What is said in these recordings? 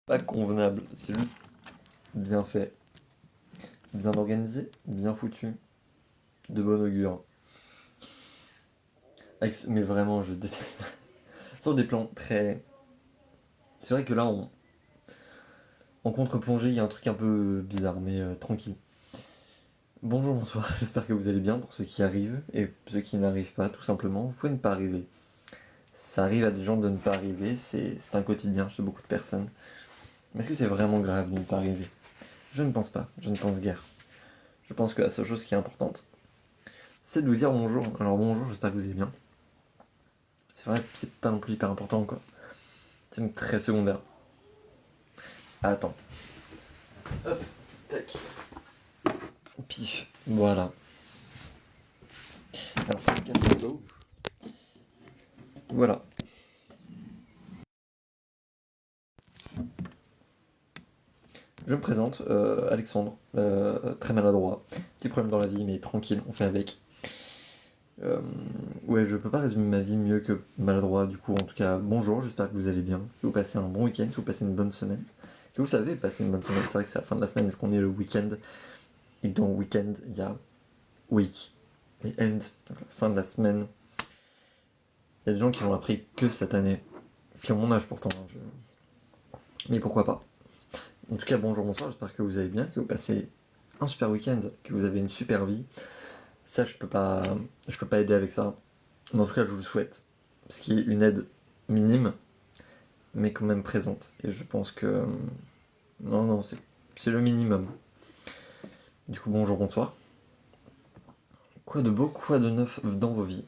pas convenable, c'est juste bien fait, bien organisé, bien foutu, de bon augure. Mais vraiment, je déteste. Sur des plans très. C'est vrai que là, en contre-plongée, il y a un truc un peu bizarre, mais tranquille. Bonjour, bonsoir, j'espère que vous allez bien pour ceux qui arrivent et ceux qui n'arrivent pas, tout simplement. Vous pouvez ne pas arriver. Ça arrive à des gens de ne pas arriver, c'est un quotidien chez beaucoup de personnes. Mais est-ce que c'est vraiment grave de ne pas arriver? Je ne pense pas, je ne pense guère. Je pense que la seule chose qui est importante, c'est de vous dire bonjour. Alors bonjour, j'espère que vous allez bien. C'est vrai, c'est pas non plus hyper important quoi. C'est même très secondaire. Attends. Hop, tac. Pif, voilà. Alors, je casse le dos. Voilà. Je me présente, Alexandre, très maladroit. Petit problème dans la vie, mais tranquille, on fait avec. Ouais, je peux pas résumer ma vie mieux que maladroit, du coup, en tout cas, bonjour, j'espère que vous allez bien, que vous passez un bon week-end, que vous passez une bonne semaine, que vous savez passer une bonne semaine. C'est vrai que c'est la fin de la semaine, vu qu'on est le week-end, et dans week-end, il y a week et end, donc la fin de la semaine. Il y a des gens qui l'ont appris que cette année, qui ont mon âge pourtant, hein, mais pourquoi pas. En tout cas, bonjour, bonsoir, j'espère que vous allez bien, que vous passez un super week-end, que vous avez une super vie. Ça, je peux pas aider avec ça. Mais en tout cas, je vous le souhaite. Ce qui est une aide minime, mais quand même présente. Et je pense que... non, c'est le minimum. Du coup, bonjour, bonsoir. Quoi de beau, quoi de neuf dans vos vies?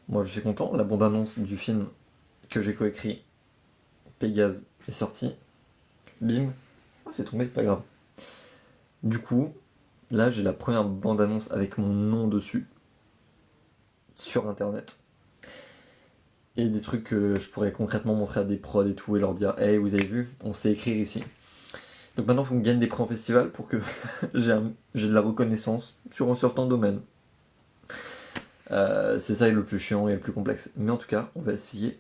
Moi, je suis content. La bande-annonce du film que j'ai coécrit, Pégase, est sortie. Bim. Oh, c'est tombé, pas grave. Du coup, là, j'ai la première bande-annonce avec mon nom dessus. Sur Internet. Et des trucs que je pourrais concrètement montrer à des prods et tout et leur dire hey, vous avez vu, on sait écrire ici. Donc maintenant, il faut qu'on gagne des prix en festival pour que j'ai de la reconnaissance sur un certain domaine. C'est ça le plus chiant et le plus complexe. Mais en tout cas, on va essayer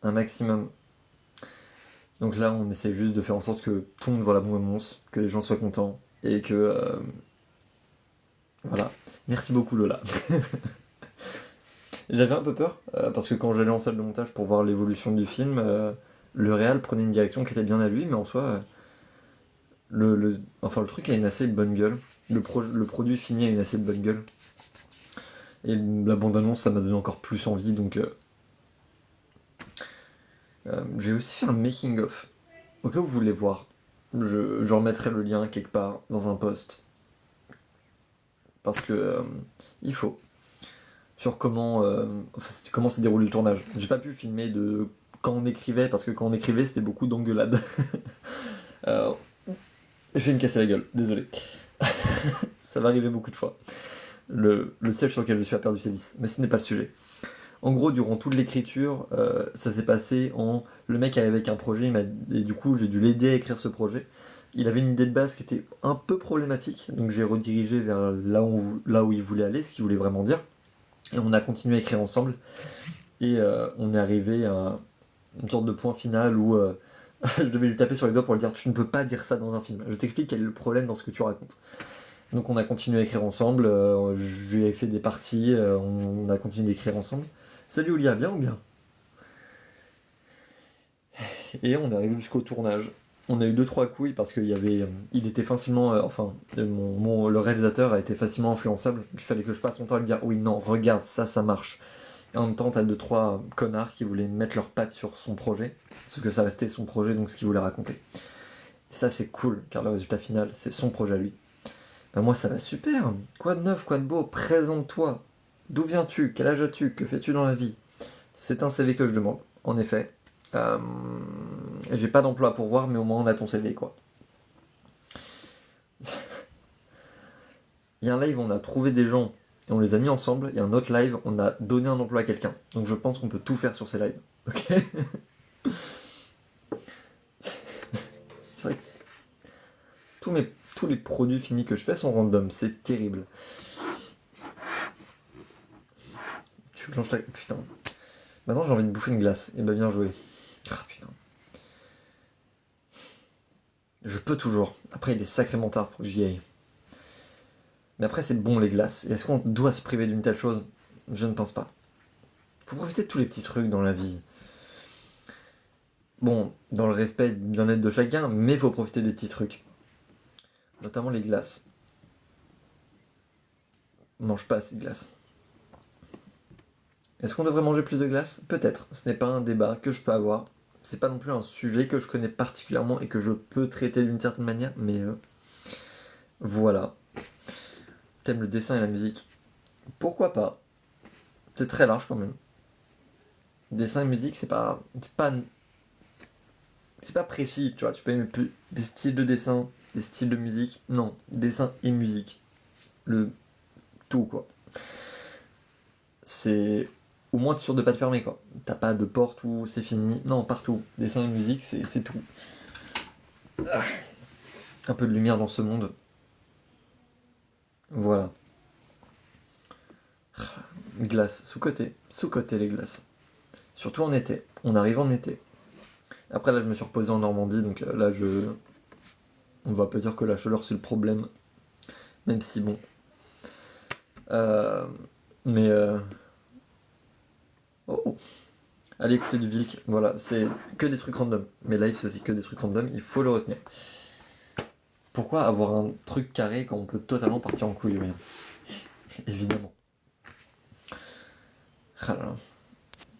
un maximum. Donc là, on essaie juste de faire en sorte que tout le monde voit la bande-annonce, que les gens soient contents et que. Voilà. Merci beaucoup, Lola. J'avais un peu peur parce que quand j'allais en salle de montage pour voir l'évolution du film, le réal prenait une direction qui était bien à lui, mais en soi. Enfin, le truc a une assez bonne gueule. Le produit fini a une assez bonne gueule. Et la bande-annonce, ça m'a donné encore plus envie, donc j'ai aussi fait un making-of. Au cas où vous voulez voir, je remettrai le lien quelque part dans un post. Parce que il faut. Sur comment s'est déroulé le tournage. J'ai pas pu filmer de quand on écrivait, parce que quand on écrivait, c'était beaucoup d'engueulades. euh, je vais me casser la gueule, désolé. Ça va arriver beaucoup de fois. Le siège sur lequel je suis a perdu ses vis, mais ce n'est pas le sujet. En gros, durant toute l'écriture, ça s'est passé en... Le mec arrivait avec un projet, et du coup, j'ai dû l'aider à écrire ce projet. Il avait une idée de base qui était un peu problématique, donc j'ai redirigé vers là où il voulait aller, ce qu'il voulait vraiment dire. Et on a continué à écrire ensemble, et on est arrivé à une sorte de point final où je devais lui taper sur les doigts pour lui dire « Tu ne peux pas dire ça dans un film, je t'explique quel est le problème dans ce que tu racontes ». Donc on a continué à écrire ensemble, je lui ai fait des parties, on a continué d'écrire ensemble. Salut Olia, bien ou bien? Et on est arrivé jusqu'au tournage. On a eu 2-3 couilles parce qu'il y avait, il était facilement, le réalisateur a été facilement influençable. Il fallait que je passe mon temps à lui dire oui, non, regarde, ça marche. Et en même temps, t'as 2-3 connards qui voulaient mettre leurs pattes sur son projet, parce que ça restait son projet, donc ce qu'il voulait raconter. Et ça, c'est cool, car le résultat final, c'est son projet à lui. Ben moi, ça va super. Quoi de neuf, quoi de beau? Présente-toi. D'où viens-tu? Quel âge as-tu? Que fais-tu dans la vie? C'est un CV que je demande, en effet. J'ai pas d'emploi pour voir, mais au moins on a ton CV, quoi. Il y a un live, on a trouvé des gens et on les a mis ensemble. Il y a un autre live, on a donné un emploi à quelqu'un. Donc je pense qu'on peut tout faire sur ces lives. Ok. C'est vrai que tous les produits finis que je fais sont random. C'est terrible. Tu planches ta... Putain. Maintenant j'ai envie de bouffer une glace. Et bah bien joué. Ah putain. Je peux toujours. Après, il est sacrément tard pour que j'y aille. Mais après, c'est bon les glaces. Et est-ce qu'on doit se priver d'une telle chose? Je ne pense pas. Faut profiter de tous les petits trucs dans la vie. Bon, dans le respect et le bien-être de chacun, mais faut profiter des petits trucs. Notamment les glaces. On mange pas assez de glace. Est-ce qu'on devrait manger plus de glace? Peut-être. Ce n'est pas un débat que je peux avoir. C'est pas non plus un sujet que je connais particulièrement et que je peux traiter d'une certaine manière, mais voilà. T'aimes le dessin et la musique? Pourquoi pas? C'est très large quand même. Dessin et musique, c'est pas précis, tu vois. Tu peux aimer plus des styles de dessin, des styles de musique. Non, dessin et musique. Le tout, quoi. C'est au moins t'es sûr de pas te fermer, quoi. T'as pas de porte où c'est fini. Non, partout. Dessin et musique, c'est tout. Un peu de lumière dans ce monde. Voilà. Glace, sous-côté. Sous-côté les glaces. Surtout en été. On arrive en été. Après là je me suis reposé en Normandie, donc là je... On va pas dire que la chaleur c'est le problème. Même si bon. Euh, mais... Oh. Allez écouter du Vilk. Voilà, c'est que des trucs random. Mais live c'est aussi que des trucs random, il faut le retenir. Pourquoi avoir un truc carré quand on peut totalement partir en couille, oui. Évidemment. Ah là là.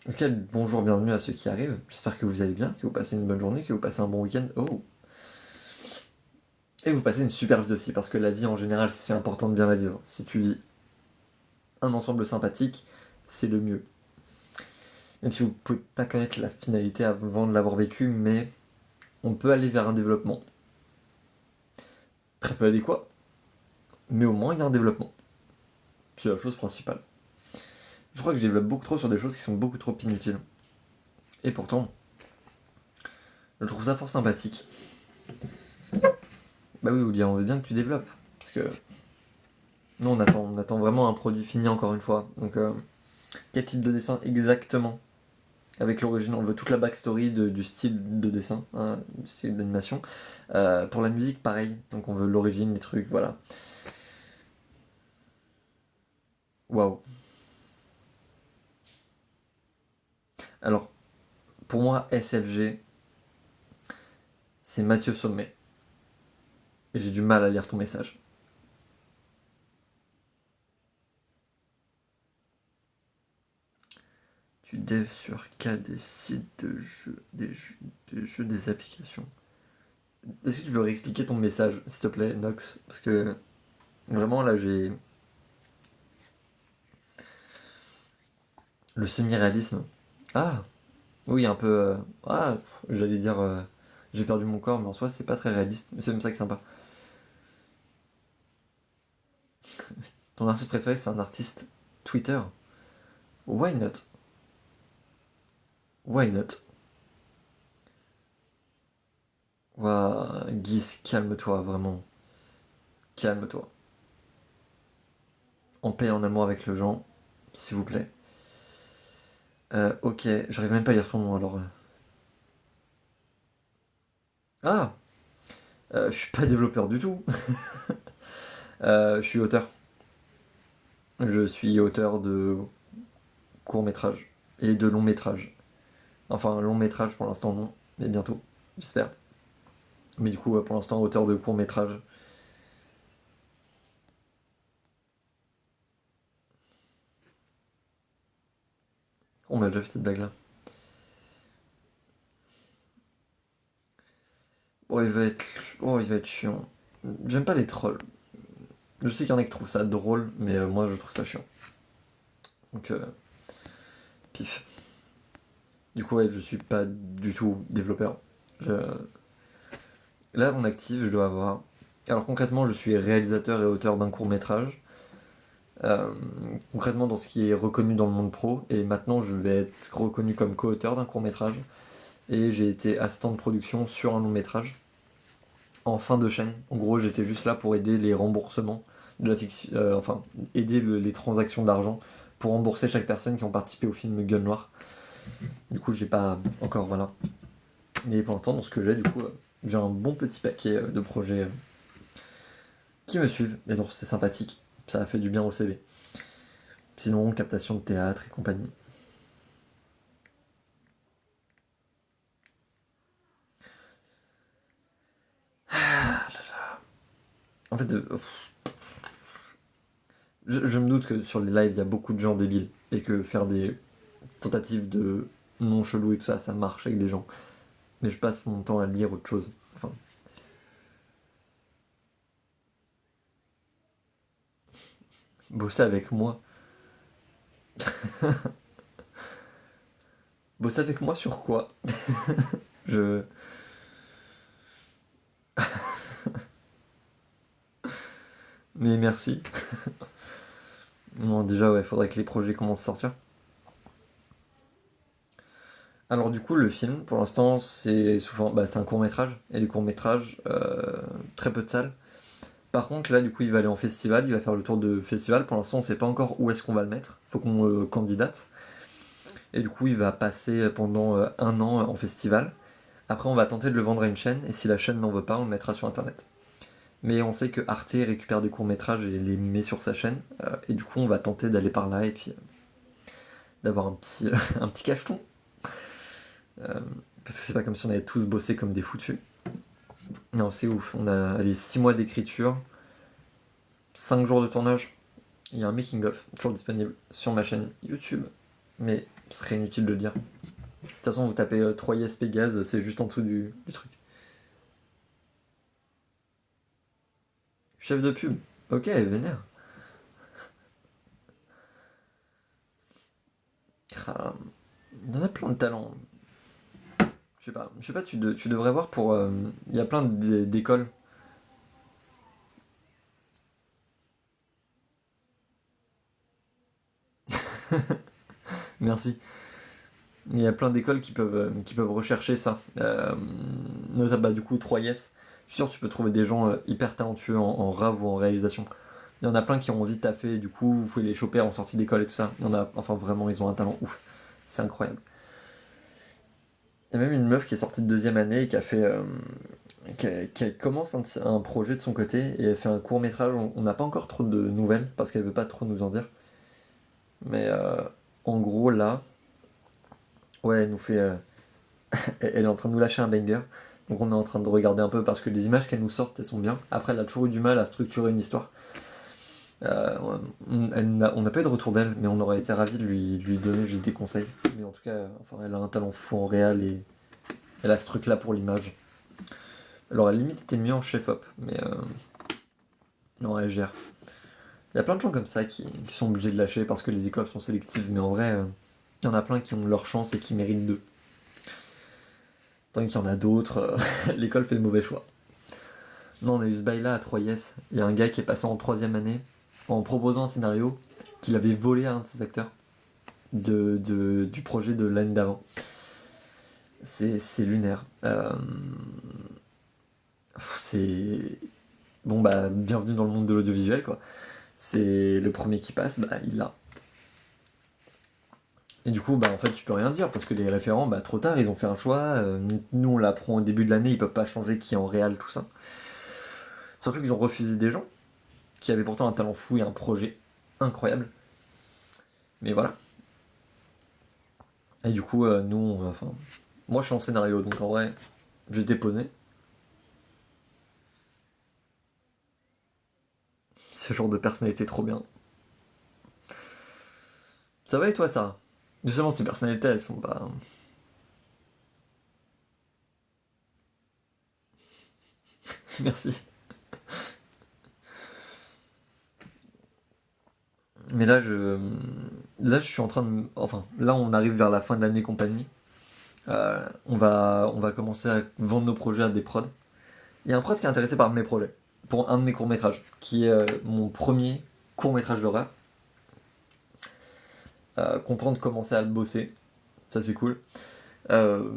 Ok, bonjour, bienvenue à ceux qui arrivent. J'espère que vous allez bien, que vous passez une bonne journée, que vous passez un bon week-end. Oh. Et vous passez une super vie aussi, parce que la vie en général, c'est important de bien la vivre. Si tu vis un ensemble sympathique, c'est le mieux. Même si vous pouvez pas connaître la finalité avant de l'avoir vécu, mais on peut aller vers un développement. Très peu adéquat, mais au moins il y a un développement. C'est la chose principale. Je crois que je développe beaucoup trop sur des choses qui sont beaucoup trop inutiles. Et pourtant, je trouve ça fort sympathique. Bah oui, Oulia, on veut bien que tu développes. Parce que nous, on attend vraiment un produit fini encore une fois. Donc, quel type de dessin exactement? Avec l'origine, on veut toute la backstory du style de dessin, hein, du style d'animation. Pour la musique, pareil. Donc, on veut l'origine, les trucs, voilà. Waouh. Alors, pour moi, SFG, c'est Mathieu Sommet. Et j'ai du mal à lire ton message. Tu dev sur K des sites de jeux, des applications. Est-ce que tu peux réexpliquer ton message, s'il te plaît, Nox? Parce que vraiment là j'ai le semi-réalisme. Ah, oui, un peu. Ah, j'allais dire j'ai perdu mon corps, mais en soi c'est pas très réaliste. Mais c'est même ça qui est sympa. Ton artiste préféré c'est un artiste Twitter. Why not? Why not? Ouah, Guise, calme-toi, vraiment. Calme-toi. En paix, en amour avec le gens, s'il vous plaît. Ok, j'arrive même pas à lire ton nom alors. Ah, je suis pas développeur du tout. Je suis auteur. Je suis auteur de courts-métrages et de longs-métrages. Enfin, un long-métrage pour l'instant non, mais bientôt, j'espère. Mais du coup, pour l'instant, auteur de courts-métrages. On m'a déjà fait cette blague-là. Oh, il va être chiant. J'aime pas les trolls. Je sais qu'il y en a qui trouvent ça drôle, mais moi je trouve ça chiant. Donc, pif. Du coup, ouais, je suis pas du tout développeur. Là, mon actif, je dois avoir. Alors, concrètement, je suis réalisateur et auteur d'un court-métrage. Concrètement, dans ce qui est reconnu dans le monde pro. Et maintenant, je vais être reconnu comme co-auteur d'un court-métrage. Et j'ai été assistant de production sur un long-métrage. En fin de chaîne. En gros, j'étais juste là pour aider les remboursements de la fiction. Enfin, aider les transactions d'argent pour rembourser chaque personne qui ont participé au film Gueule Noire. Du coup, j'ai pas encore, voilà. Et pour l'instant, dans ce que j'ai, du coup, j'ai un bon petit paquet de projets qui me suivent, et donc c'est sympathique, ça a fait du bien au CV. Sinon, captation de théâtre et compagnie. En fait, je me doute que sur les lives, il y a beaucoup de gens débiles, et que faire des tentatives de non chelou et tout ça, ça marche avec des gens. Mais je passe mon temps à lire autre chose. Enfin, bosser avec moi. Bosser avec moi sur quoi? Je... Mais merci. Non, déjà, ouais, faudrait que les projets commencent à sortir. Alors du coup, le film, pour l'instant, c'est souvent, c'est un court métrage, et les courts métrages, très peu de salles. Par contre, là, du coup, il va aller en festival, il va faire le tour de festival. Pour l'instant, on sait pas encore où est-ce qu'on va le mettre. Faut qu'on candidate. Et du coup, il va passer pendant un an en festival. Après, on va tenter de le vendre à une chaîne, et si la chaîne n'en veut pas, on le mettra sur internet. Mais on sait que Arte récupère des courts métrages et les met sur sa chaîne, et du coup, on va tenter d'aller par là et puis d'avoir un petit, un petit cacheton. Parce que c'est pas comme si on avait tous bossé comme des foutus. Non, c'est ouf. On a allez, 6 mois d'écriture, 5 jours de tournage. Il y a un making-of, toujours disponible sur ma chaîne YouTube, mais ce serait inutile de le dire. De toute façon, vous tapez 3yes Pégase, c'est juste en dessous du truc. Chef de pub. Ok, vénère. Ah, il y en a plein de talents. Je sais pas, tu devrais voir pour. Il y a plein d'écoles. Merci. Il y a plein d'écoles qui peuvent rechercher ça. Notamment, du coup, 3yes. Je suis sûr que tu peux trouver des gens hyper talentueux en rave ou en réalisation. Il y en a plein qui ont envie de taffer, du coup, vous pouvez les choper en sortie d'école et tout ça. Il y en a, enfin, vraiment, ils ont un talent ouf. C'est incroyable. Il y a même une meuf qui est sortie de deuxième année et qui a fait. Qui commence un projet de son côté et elle fait un court métrage. On n'a pas encore trop de nouvelles parce qu'elle veut pas trop nous en dire. Mais en gros, là, ouais, elle nous fait. Elle est en train de nous lâcher un banger. Donc on est en train de regarder un peu parce que les images qu'elle nous sortent, elles sont bien. Après, elle a toujours eu du mal à structurer une histoire. On n'a pas eu de retour d'elle, mais on aurait été ravis de lui donner juste des conseils. Mais en tout cas, enfin, elle a un talent fou en réel et elle a ce truc là pour l'image. Alors, elle limite était mieux en chef-op, mais non, elle gère. Il y a plein de gens comme ça qui sont obligés de lâcher parce que les écoles sont sélectives, mais en vrai, il y en a plein qui ont leur chance et qui méritent d'eux. Tant qu'il y en a d'autres, l'école fait le mauvais choix. Non, on a eu ce bail là à 3yes. Il y a un gars qui est passé en troisième année en proposant un scénario qu'il avait volé à un de ses acteurs du projet de l'année d'avant. C'est lunaire. C'est. Bon, bah, bienvenue dans le monde de l'audiovisuel, quoi. C'est le premier qui passe, bah, il l'a. Et du coup, bah, en fait, tu peux rien dire parce que les référents, bah, trop tard, ils ont fait un choix. Nous, on l'apprend au début de l'année, ils peuvent pas changer qui est en réel, tout ça. Surtout qu'ils ont refusé des gens qui avaient pourtant un talent fou et un projet incroyable. Mais voilà. Et du coup, enfin, moi je suis en scénario, donc en vrai, j'ai déposé. Ce genre de personnalité trop bien. Ça va et toi, ça? Justement, ces personnalités, elles sont pas. Merci. Mais là, je suis en train de. Enfin, là, on arrive vers la fin de l'année compagnie. On va commencer à vendre nos projets à des prods. Il y a un prod qui est intéressé par mes projets, pour un de mes courts-métrages, qui est mon premier court-métrage d'horreur. Content de commencer à le bosser. Ça, c'est cool. Euh,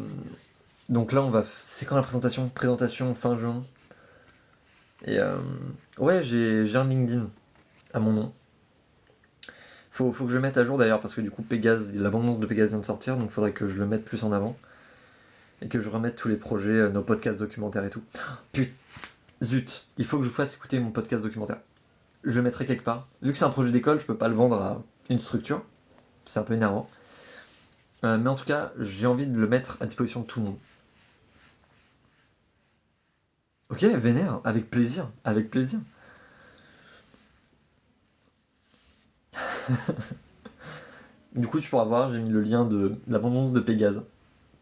donc là, c'est quand la présentation? Présentation fin juin. Et ouais, j'ai un LinkedIn à mon nom. Faut que je le mette à jour d'ailleurs parce que du coup Pégase, l'abondance de Pégase vient de sortir, donc faudrait que je le mette plus en avant. et que je remette tous les projets, nos podcasts documentaires et tout. Putain, zut, il faut que je vous fasse écouter mon podcast documentaire. Je le mettrai quelque part. Vu que c'est un projet d'école, je peux pas le vendre à une structure. C'est un peu énervant. Mais en tout cas, j'ai envie de le mettre à disposition de tout le monde. Ok, vénère, avec plaisir, avec plaisir. Du coup, tu pourras voir, j'ai mis le lien de l'abondance de Pégase.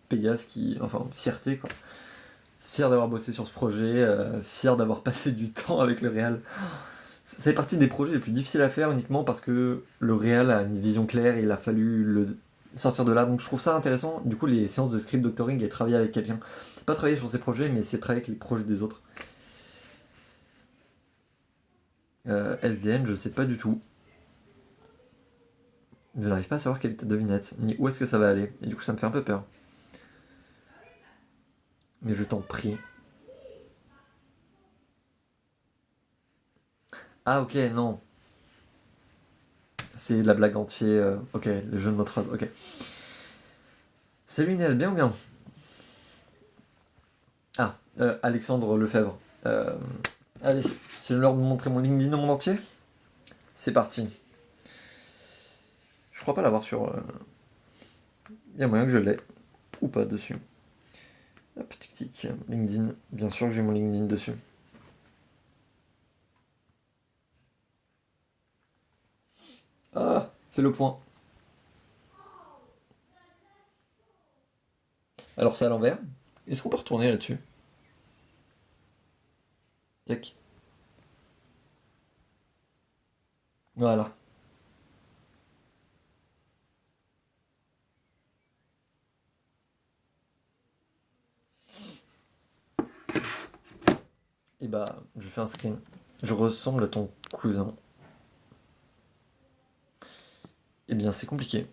Pégase qui, enfin, fierté quoi. Fier d'avoir bossé sur ce projet, fier d'avoir passé du temps avec le réal. Ça fait partie des projets les plus difficiles à faire uniquement parce que le réal a une vision claire et il a fallu le sortir de là. Donc je trouve ça intéressant. Du coup, les séances de script doctoring et travailler avec quelqu'un. Pas travailler sur ses projets, mais essayer de travailler avec les projets des autres. SDN, je sais pas du tout. Je n'arrive pas à savoir quelle est ta devinette, ni où est-ce que ça va aller. Et du coup, ça me fait un peu peur. Mais je t'en prie. Ah ok, non. C'est de la blague entière. Ok, le jeu de notre phrase, ok. Salut Inès, bien ou bien? Ah, Alexandre Lefebvre. Allez, c'est l'heure de montrer mon LinkedIn au monde entier. C'est parti. Je crois pas l'avoir sur... Il y a moyen que je l'ai. Ou pas dessus. Hop, tic tic. LinkedIn. Bien sûr que j'ai mon LinkedIn dessus. Ah, fais le point. Alors c'est à l'envers. Est-ce qu'on peut retourner là-dessus? Tac. Voilà. Et bah, je fais un screen. Je ressemble à ton cousin. Eh bien, c'est compliqué.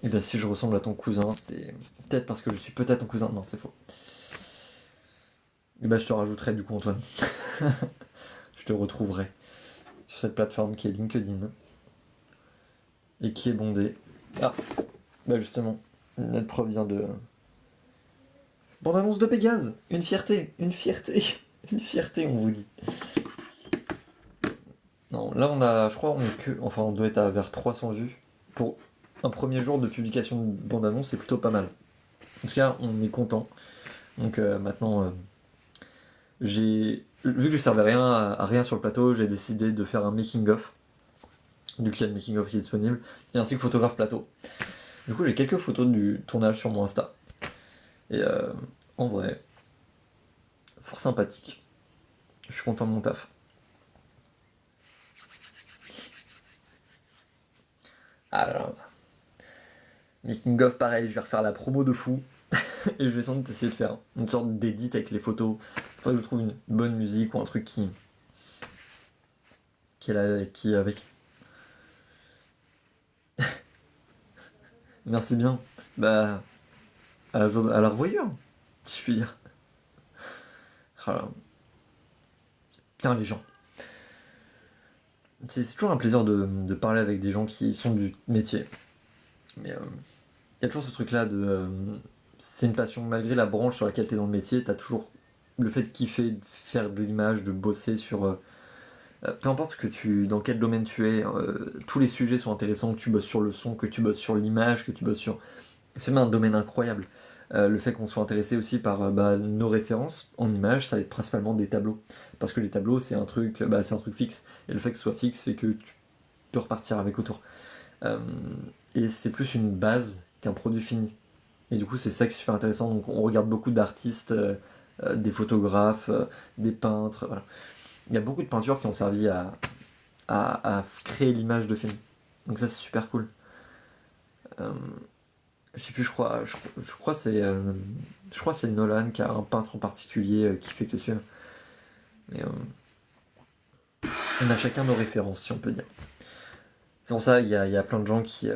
Eh bien, si je ressemble à ton cousin, c'est peut-être parce que je suis peut-être ton cousin. Non, c'est faux. Eh ben, je te rajouterai du coup, Antoine. Je te retrouverai sur cette plateforme qui est LinkedIn et qui est bondée. Ah, bah justement, notre preuve vient de. Bande-annonce de Pégase. Une fierté, une fierté, une fierté, on vous dit. Non, là on a, je crois, on est que, enfin, on doit être à vers 300 vues pour un premier jour de publication de bande-annonce, c'est plutôt pas mal. En tout cas, on est content. Donc maintenant, vu que je servais rien à rien sur le plateau, j'ai décidé de faire un making-of. Du coup, il y a le making-of qui est disponible, et ainsi que photographe plateau. Du coup, j'ai quelques photos du tournage sur mon Insta. Et en vrai, fort sympathique. Je suis content de mon taf. Alors, making-of, pareil, je vais refaire la promo de fou. Et je vais sans doute essayer de faire une sorte d'édit avec les photos. Faut que je trouve une bonne musique ou un truc qui est là, qui est avec. Merci bien. Bah, à la revoyure, si je puis dire. Ah, bien les gens. C'est toujours un plaisir de parler avec des gens qui sont du métier. Mais il y a toujours ce truc là de. C'est une passion, malgré la branche sur laquelle tu es dans le métier, tu as toujours le fait de kiffer, de faire de l'image, de bosser sur. Peu importe dans quel domaine tu es, tous les sujets sont intéressants, que tu bosses sur le son, que tu bosses sur l'image, que tu bosses sur. C'est même un domaine incroyable. Le fait qu'on soit intéressé aussi par nos références en image, ça va être principalement des tableaux. Parce que les tableaux, c'est un truc fixe. Et le fait que ce soit fixe fait que tu peux repartir avec autour. Et c'est plus une base qu'un produit fini. Et du coup, c'est ça qui est super intéressant. Donc, on regarde beaucoup d'artistes, des photographes, des peintres. Voilà. Il y a beaucoup de peintures qui ont servi à créer l'image de film. Donc, ça, c'est super cool. Je sais plus, je crois que c'est Nolan qui a un peintre en particulier qui fait que celui-là. Mais on a chacun nos références, si on peut dire. C'est pour ça il y a plein de gens qui.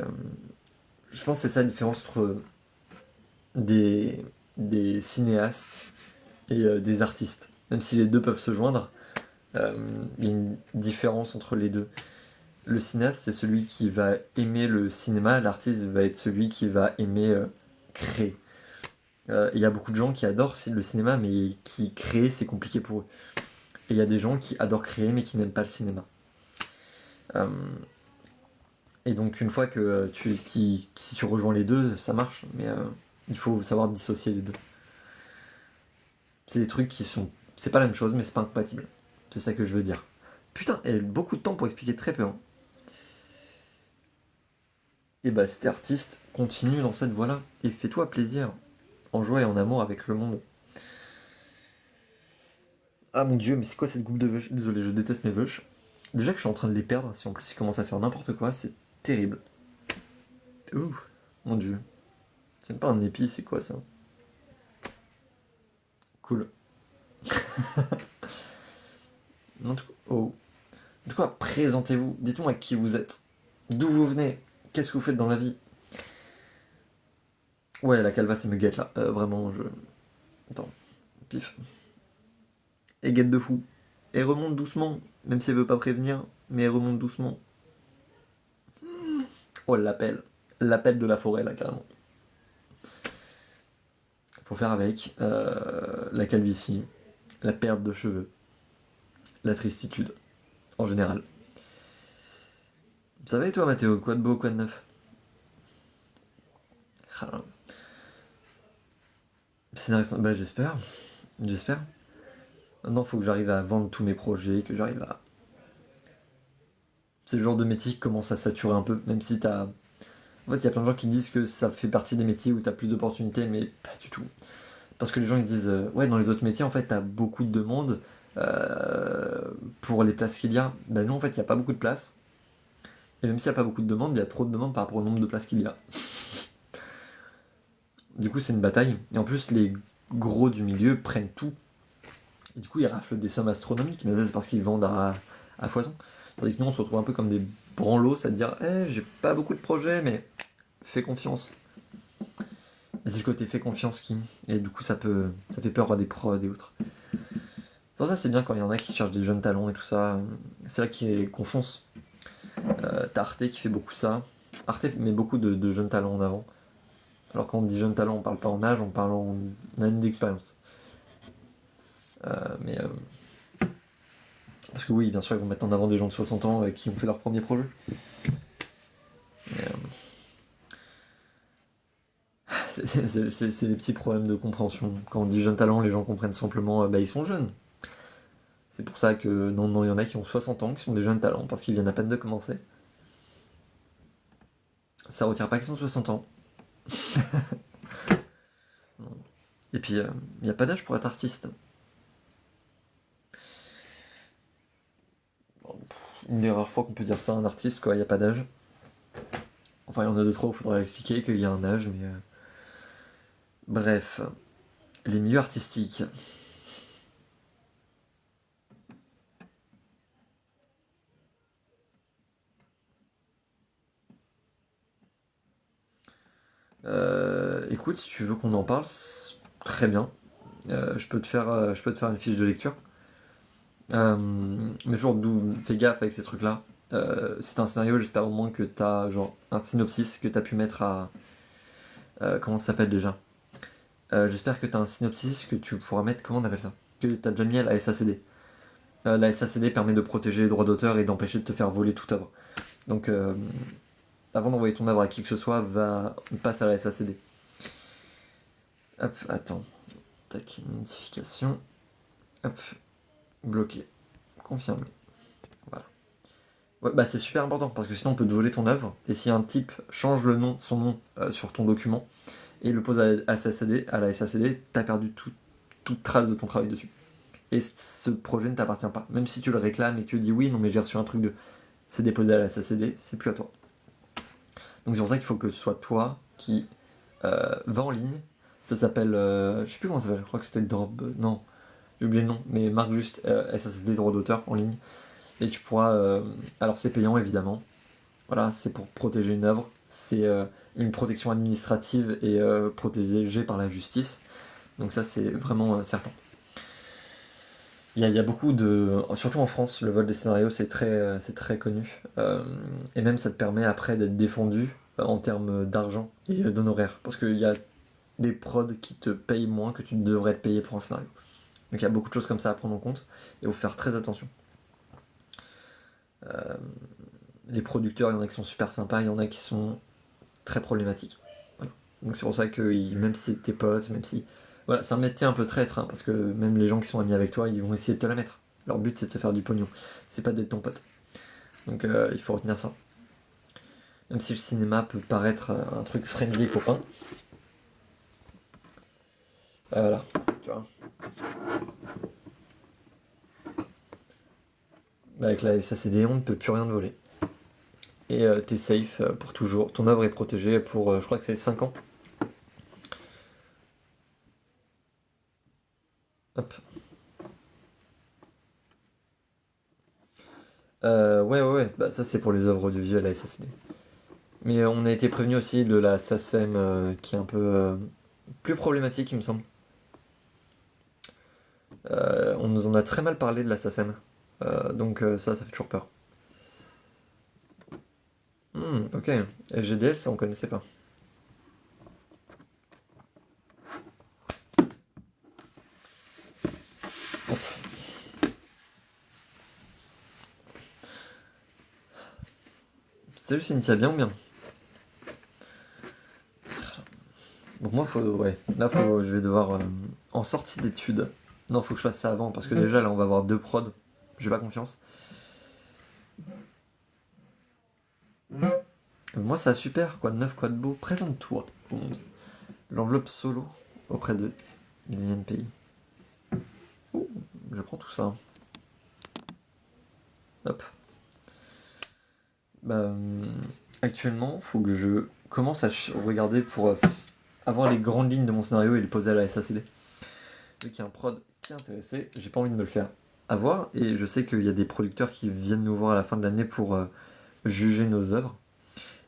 Je pense que c'est ça la différence entre des cinéastes et des artistes. Même si les deux peuvent se joindre, il y a une différence entre les deux. Le cinéaste, c'est celui qui va aimer le cinéma, l'artiste va être celui qui va aimer créer. Il y a beaucoup de gens qui adorent le cinéma, mais qui créer, c'est compliqué pour eux. Et il y a des gens qui adorent créer, mais qui n'aiment pas le cinéma. Et donc, une fois que si tu rejoins les deux, ça marche, mais il faut savoir dissocier les deux. C'est des trucs qui sont. C'est pas la même chose, mais c'est pas incompatible. C'est ça que je veux dire. Putain, et beaucoup de temps pour expliquer très peu. Hein. Et bah, cet artiste continue dans cette voie-là, et fais-toi plaisir, en joie et en amour avec le monde. Ah mon dieu, mais c'est quoi cette coupe de veuches? Désolé, je déteste mes veuches. Déjà que je suis en train de les perdre, si en plus ils commencent à faire n'importe quoi, c'est terrible. Ouh, mon dieu. C'est même pas un épi, c'est quoi ça? Cool. En tout cas, oh. En tout cas, présentez-vous, dites-moi qui vous êtes, d'où vous venez, qu'est-ce que vous faites dans la vie. Ouais, la calvasse, elle me guette là, vraiment, je... Attends, pif. Et guette de fou. Elle remonte doucement, même si elle veut pas prévenir, mais elle remonte doucement. Oh, l'appel. L'appel de la forêt, là, carrément. Faut faire avec la calvitie, la perte de cheveux, la tristitude, en général. Ça va et toi, Mathéo? Quoi de beau, quoi de neuf? Scénariste, bah j'espère. J'espère. Maintenant, faut que j'arrive à vendre tous mes projets, que j'arrive à... C'est le genre de métier qui commence à saturer un peu, même si t'as... En fait, il y a plein de gens qui disent que ça fait partie des métiers où t'as plus d'opportunités, mais pas du tout. Parce que les gens ils disent, ouais, dans les autres métiers, en fait, t'as beaucoup de demandes pour les places qu'il y a. Ben non, en fait, il n'y a pas beaucoup de places. Et même s'il n'y a pas beaucoup de demandes, il y a trop de demandes par rapport au nombre de places qu'il y a. Du coup, c'est une bataille. Et en plus, les gros du milieu prennent tout. Et du coup, ils raflent des sommes astronomiques. Mais ça, c'est parce qu'ils vendent à foison. Tandis que nous, on se retrouve un peu comme des branlos, à te dire, j'ai pas beaucoup de projets, mais fais confiance. Et c'est le côté fais confiance qui... Et du coup, ça fait peur à des prods et autres. Pour ça, c'est bien quand il y en a qui cherchent des jeunes talents et tout ça. C'est là qu'on fonce. T'as Arte qui fait beaucoup ça. Arte met beaucoup de jeunes talents en avant. Alors quand on dit jeunes talents, on parle pas en âge, on parle en année d'expérience. Mais parce que oui, bien sûr, ils vont mettre en avant des gens de 60 ans qui ont fait leur premier projet. Mais, c'est des petits problèmes de compréhension. Quand on dit jeunes talents, les gens comprennent simplement ils sont jeunes. C'est pour ça que non, il y en a qui ont 60 ans, qui sont des jeunes talents, parce qu'ils viennent à peine de commencer. Ça retire pas qu'ils ont 60 ans. Et puis, il n'y a pas d'âge pour être artiste. Une des rares fois qu'on peut dire ça à un artiste, quoi, il n'y a pas d'âge. Enfin, il y en a deux, trois où il faudrait expliquer qu'il y a un âge, mais... Bref, les milieux artistiques. Écoute, si tu veux qu'on en parle, très bien. Je peux te faire une fiche de lecture. Mais toujours, fais gaffe avec ces trucs-là. Si t'as un scénario, j'espère au moins que t'as genre un synopsis que t'as pu mettre à... comment ça s'appelle déjà? J'espère que t'as un synopsis que tu pourras mettre... Comment on appelle ça? Que t'as déjà mis à la SACD. La SACD permet de protéger les droits d'auteur et d'empêcher de te faire voler toute œuvre. Donc, avant d'envoyer ton œuvre à qui que ce soit, passe à la SACD. Hop, attends. Tac, notification. Hop, bloqué. Confirmé. Voilà. Ouais, bah c'est super important parce que sinon on peut te voler ton œuvre. Et si un type change son nom sur ton document et le pose à la SACD, t'as perdu toute trace de ton travail dessus. Et ce projet ne t'appartient pas. Même si tu le réclames et que tu dis oui, non mais j'ai reçu un truc c'est déposé à la SACD, c'est plus à toi. Donc c'est pour ça qu'il faut que ce soit toi qui va en ligne. Ça s'appelle, je sais plus comment ça s'appelle, je crois que c'était Drop, non, j'ai oublié le nom, mais marque juste SACD droit d'auteur en ligne. Et tu pourras, alors c'est payant évidemment, voilà, c'est pour protéger une œuvre, c'est une protection administrative et protégée par la justice, donc ça c'est vraiment certain. Il y a beaucoup surtout en France, le vol des scénarios c'est très connu, et même ça te permet après d'être défendu en termes d'argent et d'honoraires, parce qu'il y a des prods qui te payent moins que tu devrais te payer pour un scénario. Donc il y a beaucoup de choses comme ça à prendre en compte et il faut faire très attention. Les producteurs, il y en a qui sont super sympas, il y en a qui sont très problématiques. Voilà. Donc c'est pour ça que même si c'est tes potes, même si... Voilà, c'est un métier un peu traître, hein, parce que même les gens qui sont amis avec toi, ils vont essayer de te la mettre. Leur but c'est de se faire du pognon, c'est pas d'être ton pote. Donc il faut retenir ça. Même si le cinéma peut paraître un truc friendly copain. Voilà, tu vois. Avec la SACD, on ne peut plus rien te voler. Et t'es safe pour toujours. Ton œuvre est protégée pour, je crois que c'est 5 ans. Hop. Ouais. Bah, ça, c'est pour les œuvres audiovisuelles à SACD. Mais on a été prévenu aussi de la SACEM qui est un peu plus problématique, il me semble. On nous en a très mal parlé de la SACEM. Donc ça fait toujours peur. Ok. GDL, ça on connaissait pas. Hop. Salut Cynthia, bien ou bien? Donc moi, là, je vais devoir, en sortie d'études, non, faut que je fasse ça avant, parce que déjà, là, on va avoir 2 prods, j'ai pas confiance. Moi, ça super, quoi, 9 quoi de beau, présente-toi au monde. L'enveloppe solo auprès de l'INPI. Oh, je prends tout ça. Hop. Actuellement, faut que je commence à regarder pour avoir les grandes lignes de mon scénario et les poser à la SACD. Vu qu'il y a un prod qui est intéressé, j'ai pas envie de me le faire avoir, et je sais qu'il y a des producteurs qui viennent nous voir à la fin de l'année pour juger nos œuvres.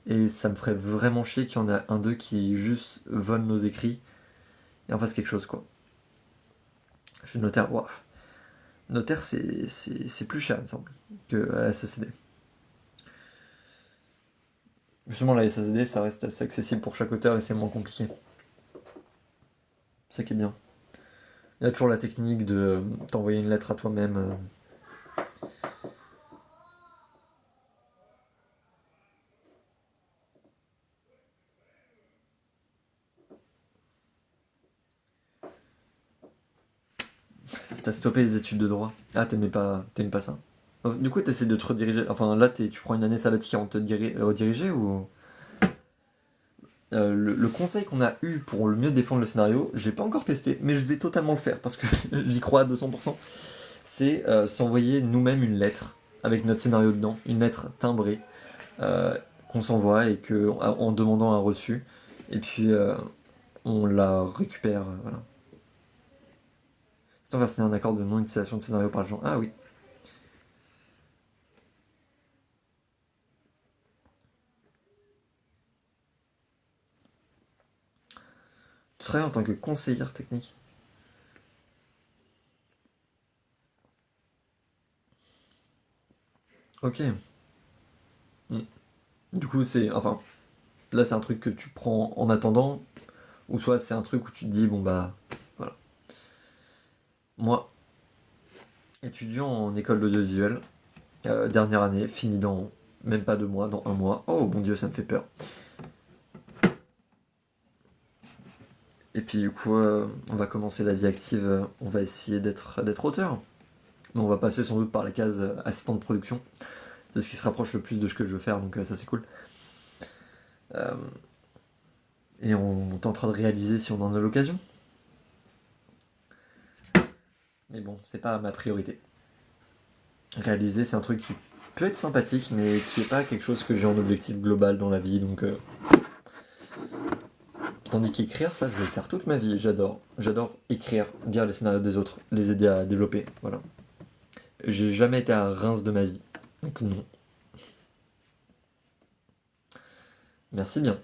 Et ça me ferait vraiment chier qu'il y en a un d'eux qui juste vole nos écrits et en fasse quelque chose, quoi. Je suis notaire, waouh. Notaire, c'est plus cher, il me semble, que à la SACD. Justement, la SACD, ça reste assez accessible pour chaque auteur et c'est moins compliqué. C'est ça qui est bien. Il y a toujours la technique de t'envoyer une lettre à toi-même. T'as stoppé les études de droit. Ah, t'aimes pas ça. Du coup, t'essaies de te rediriger. Enfin, là, tu prends une année sabbatique avant de te rediriger ou. Le conseil qu'on a eu pour le mieux défendre le scénario, j'ai pas encore testé, mais je vais totalement le faire parce que j'y crois à 200%. C'est s'envoyer nous-mêmes une lettre avec notre scénario dedans, une lettre timbrée qu'on s'envoie et que en demandant un reçu, et puis on la récupère. Voilà. C'est on va signer un accord de non-utilisation de scénario par le genre. Ah oui. Tu travailles en tant que conseillère technique. Ok. Du coup, enfin, là c'est un truc que tu prends en attendant, ou soit c'est un truc où tu te dis, bon bah, voilà. Moi, étudiant en école d'audiovisuel, dernière année, fini dans même pas 2 mois, dans 1 mois. Oh mon dieu, ça me fait peur. Et puis du coup, on va commencer la vie active, on va essayer d'être auteur. Mais on va passer sans doute par la case assistant de production. C'est ce qui se rapproche le plus de ce que je veux faire, donc ça c'est cool. Et on tentera de réaliser si on en a l'occasion. Mais bon, c'est pas ma priorité. Réaliser, c'est un truc qui peut être sympathique, mais qui est pas quelque chose que j'ai en objectif global dans la vie, donc... Tandis qu'écrire, ça, je vais le faire toute ma vie, j'adore. J'adore écrire, lire les scénarios des autres, les aider à développer, voilà. J'ai jamais été à Reims de ma vie, donc non. Merci bien.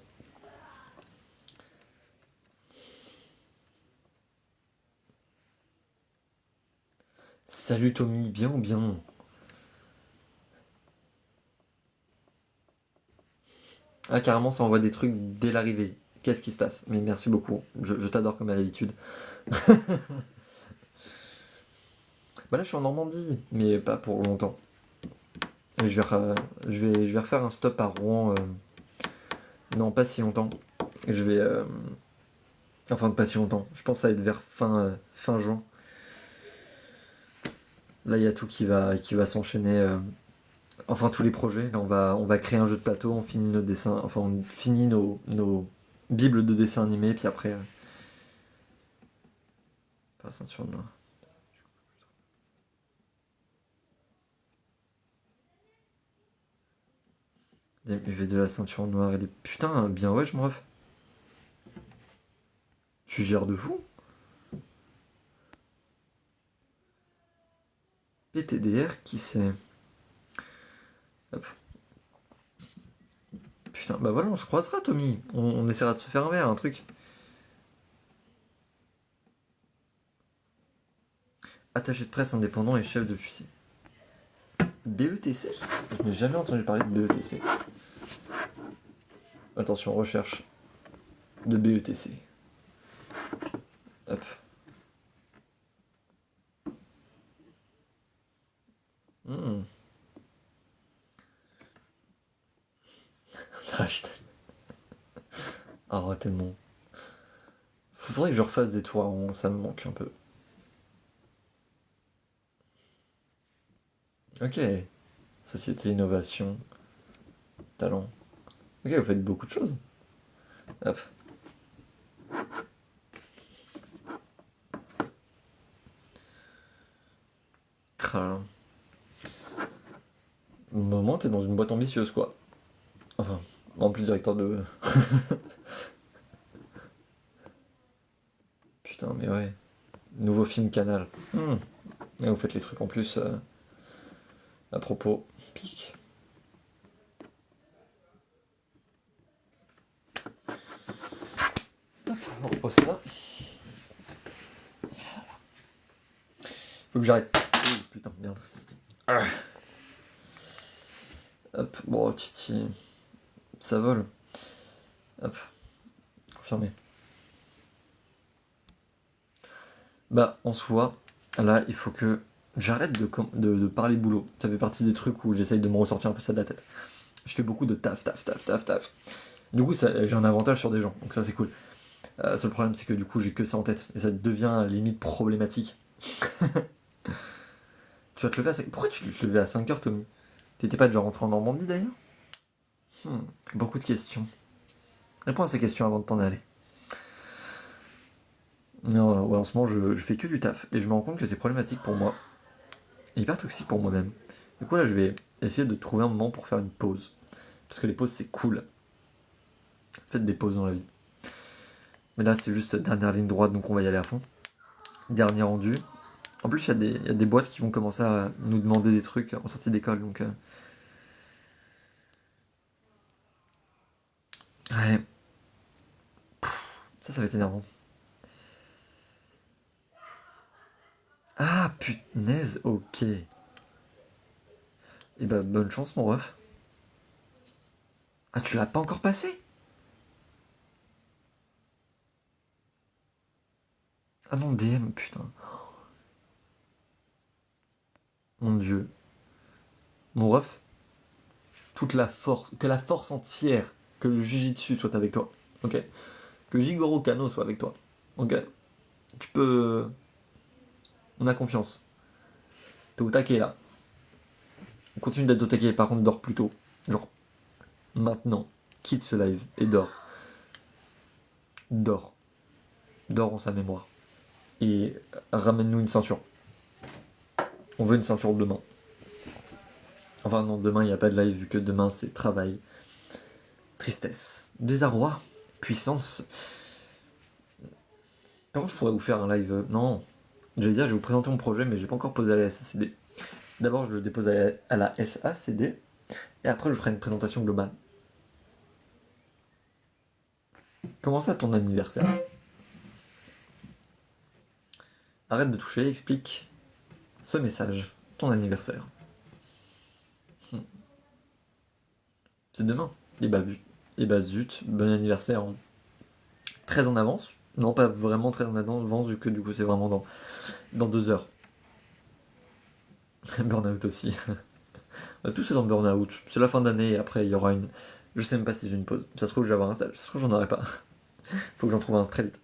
Salut Tommy, bien ou bien? Ah carrément ça envoie des trucs dès l'arrivée. Qu'est-ce qui se passe? Mais merci beaucoup, je t'adore comme à l'habitude. Bah là je suis en Normandie, mais pas pour longtemps. Et je vais refaire un stop à Rouen, non pas si longtemps. Et je vais... enfin pas si longtemps, je pense que ça va être vers fin juin. Là il y a tout qui va s'enchaîner. Enfin tous les projets, là on va créer un jeu de plateau, on finit nos dessins, enfin on finit nos bibles de dessins animés, puis après... pas ceinture noire. DMUV de la ceinture noire, elle est... Putain, bien ouais je me ref. Tu gères de fou. PTDR, qui c'est? Hop. Putain, bah voilà, on se croisera, Tommy. On essaiera de se faire un verre, un truc. Attaché de presse indépendant et chef de fusée. BETC? Je n'ai jamais entendu parler de BETC. Attention, recherche de BETC. Hop. Hmm. Ah, tellement. Faudrait que je refasse des tours à rond, ça me manque un peu. Ok. Société, innovation, talent. Ok, vous faites beaucoup de choses. Hop. Ah. Au moment, t'es dans une boîte ambitieuse, quoi. Enfin, en plus directeur de... Putain, mais ouais. Nouveau film Canal. Et vous faites les trucs en plus à propos. Pique. On repose ça. Faut que j'arrête. Oh, putain, merde. Ah. Hop, bon, Titi. Ça vole. Hop. Confirmé. Bah, en soi, là, il faut que j'arrête de parler boulot. Ça fait partie des trucs où j'essaye de me ressortir un peu ça de la tête. Je fais beaucoup de taf. Du coup, j'ai un avantage sur des gens, donc ça c'est cool. Seul problème, c'est que du coup, j'ai que ça en tête. Et ça devient à la limite problématique. Tu vas te lever à 5... Pourquoi tu te levais à 5h, Tommy? T'étais pas déjà rentré en Normandie d'ailleurs? Beaucoup de questions. Réponds à ces questions avant de t'en aller. Non, ouais, en ce moment, je fais que du taf. Et je me rends compte que c'est problématique pour moi. Et hyper toxique pour moi-même. Du coup, là, je vais essayer de trouver un moment pour faire une pause. Parce que les pauses, c'est cool. Faites des pauses dans la vie. Mais là, c'est juste dernière ligne droite, donc on va y aller à fond. Dernier rendu. En plus, il y a des boîtes qui vont commencer à nous demander des trucs en sortie d'école, donc... Ouais. Ça va être énervant. Ah, punaise, ok. Et bah, bonne chance, mon ref. Ah, tu l'as pas encore passé? Ah non, DM, putain. Mon dieu. Mon ref, toute la force, que la force entière, que le Jujitsu soit avec toi, ok? Que Jigoro Kano soit avec toi, ok? Tu peux... On a confiance. T'es au taquet, là. Continue d'être au taquet, par contre, dors plus tôt. Genre, maintenant, quitte ce live et dors. Dors. Dors en sa mémoire. Et ramène-nous une ceinture. On veut une ceinture demain. Enfin non, demain il n'y a pas de live vu que demain c'est travail. Tristesse. Désarroi. Puissance. Comment je pourrais vous faire un live? Non. J'allais dire, je vais vous présenter mon projet, mais je l'ai pas encore posé à la SACD. D'abord, je le dépose à la SACD. Et après, je ferai une présentation globale. Comment ça, ton anniversaire? Arrête de toucher, explique ce message. Ton anniversaire. C'est demain. Et bah zut, bon anniversaire. Hein. très en avance. Non, pas vraiment très en avance, vu que du coup c'est vraiment dans 2 heures. Burnout aussi. Tout c'est dans Burnout. C'est la fin d'année et après il y aura une. Je sais même pas si j'ai une pause. Ça se trouve, je vais avoir un stage. Ça se trouve, j'en aurai pas. Faut que j'en trouve un très vite.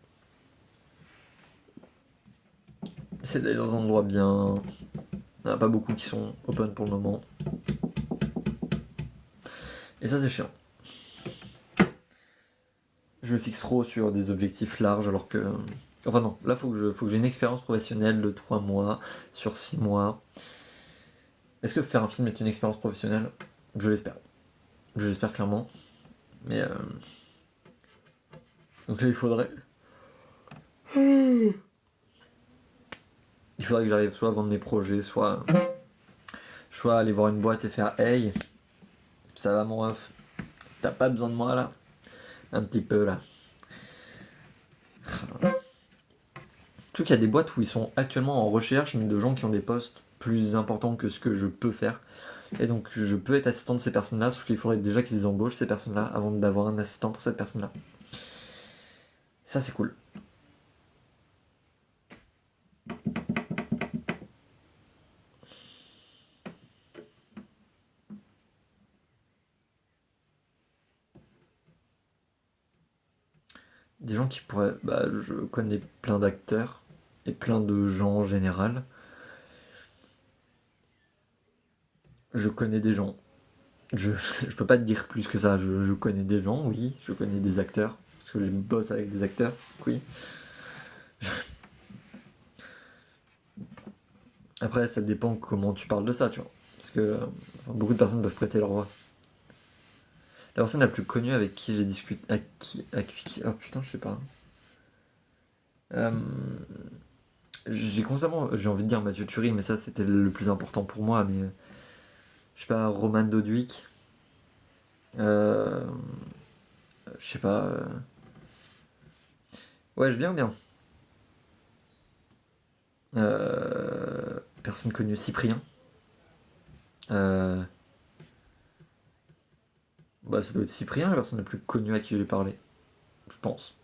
C'est d'aller dans un endroit bien. Il n'y en a pas beaucoup qui sont open pour le moment. Et ça, c'est chiant. Je me fixe trop sur des objectifs larges alors que. Enfin, non, là, faut que j'ai une expérience professionnelle de 3 mois sur 6 mois. Est-ce que faire un film est une expérience professionnelle? Je l'espère. Je l'espère clairement. Mais. Donc là, il faudrait. Il faudrait que j'arrive soit à vendre mes projets, soit aller voir une boîte et faire hey, ça va mon ref, t'as pas besoin de moi là? Un petit peu là. Surtout qu'il y a des boîtes où ils sont actuellement en recherche de gens qui ont des postes plus importants que ce que je peux faire. Et donc je peux être assistant de ces personnes-là, sauf qu'il faudrait déjà qu'ils embauchent ces personnes-là avant d'avoir un assistant pour cette personne-là. Ça c'est cool. Des gens qui pourraient. Bah, je connais plein d'acteurs et plein de gens en général. Je connais des gens. Je peux pas te dire plus que ça. Je connais des gens, oui. Je connais des acteurs. Parce que je bosse avec des acteurs, oui. Après, ça dépend comment tu parles de ça, tu vois. Parce que beaucoup de personnes peuvent prêter leur voix. La personne la plus connue avec qui j'ai discuté. Oh putain, je sais pas. J'ai envie de dire Mathieu Turi, mais ça c'était le plus important pour moi. Mais je sais pas, Roman Doduic. Je sais pas. Ouais, je viens bien. Personne connue, Cyprien. Bah, ça doit être Cyprien, la personne la plus connue à qui j'ai parlé. Je pense.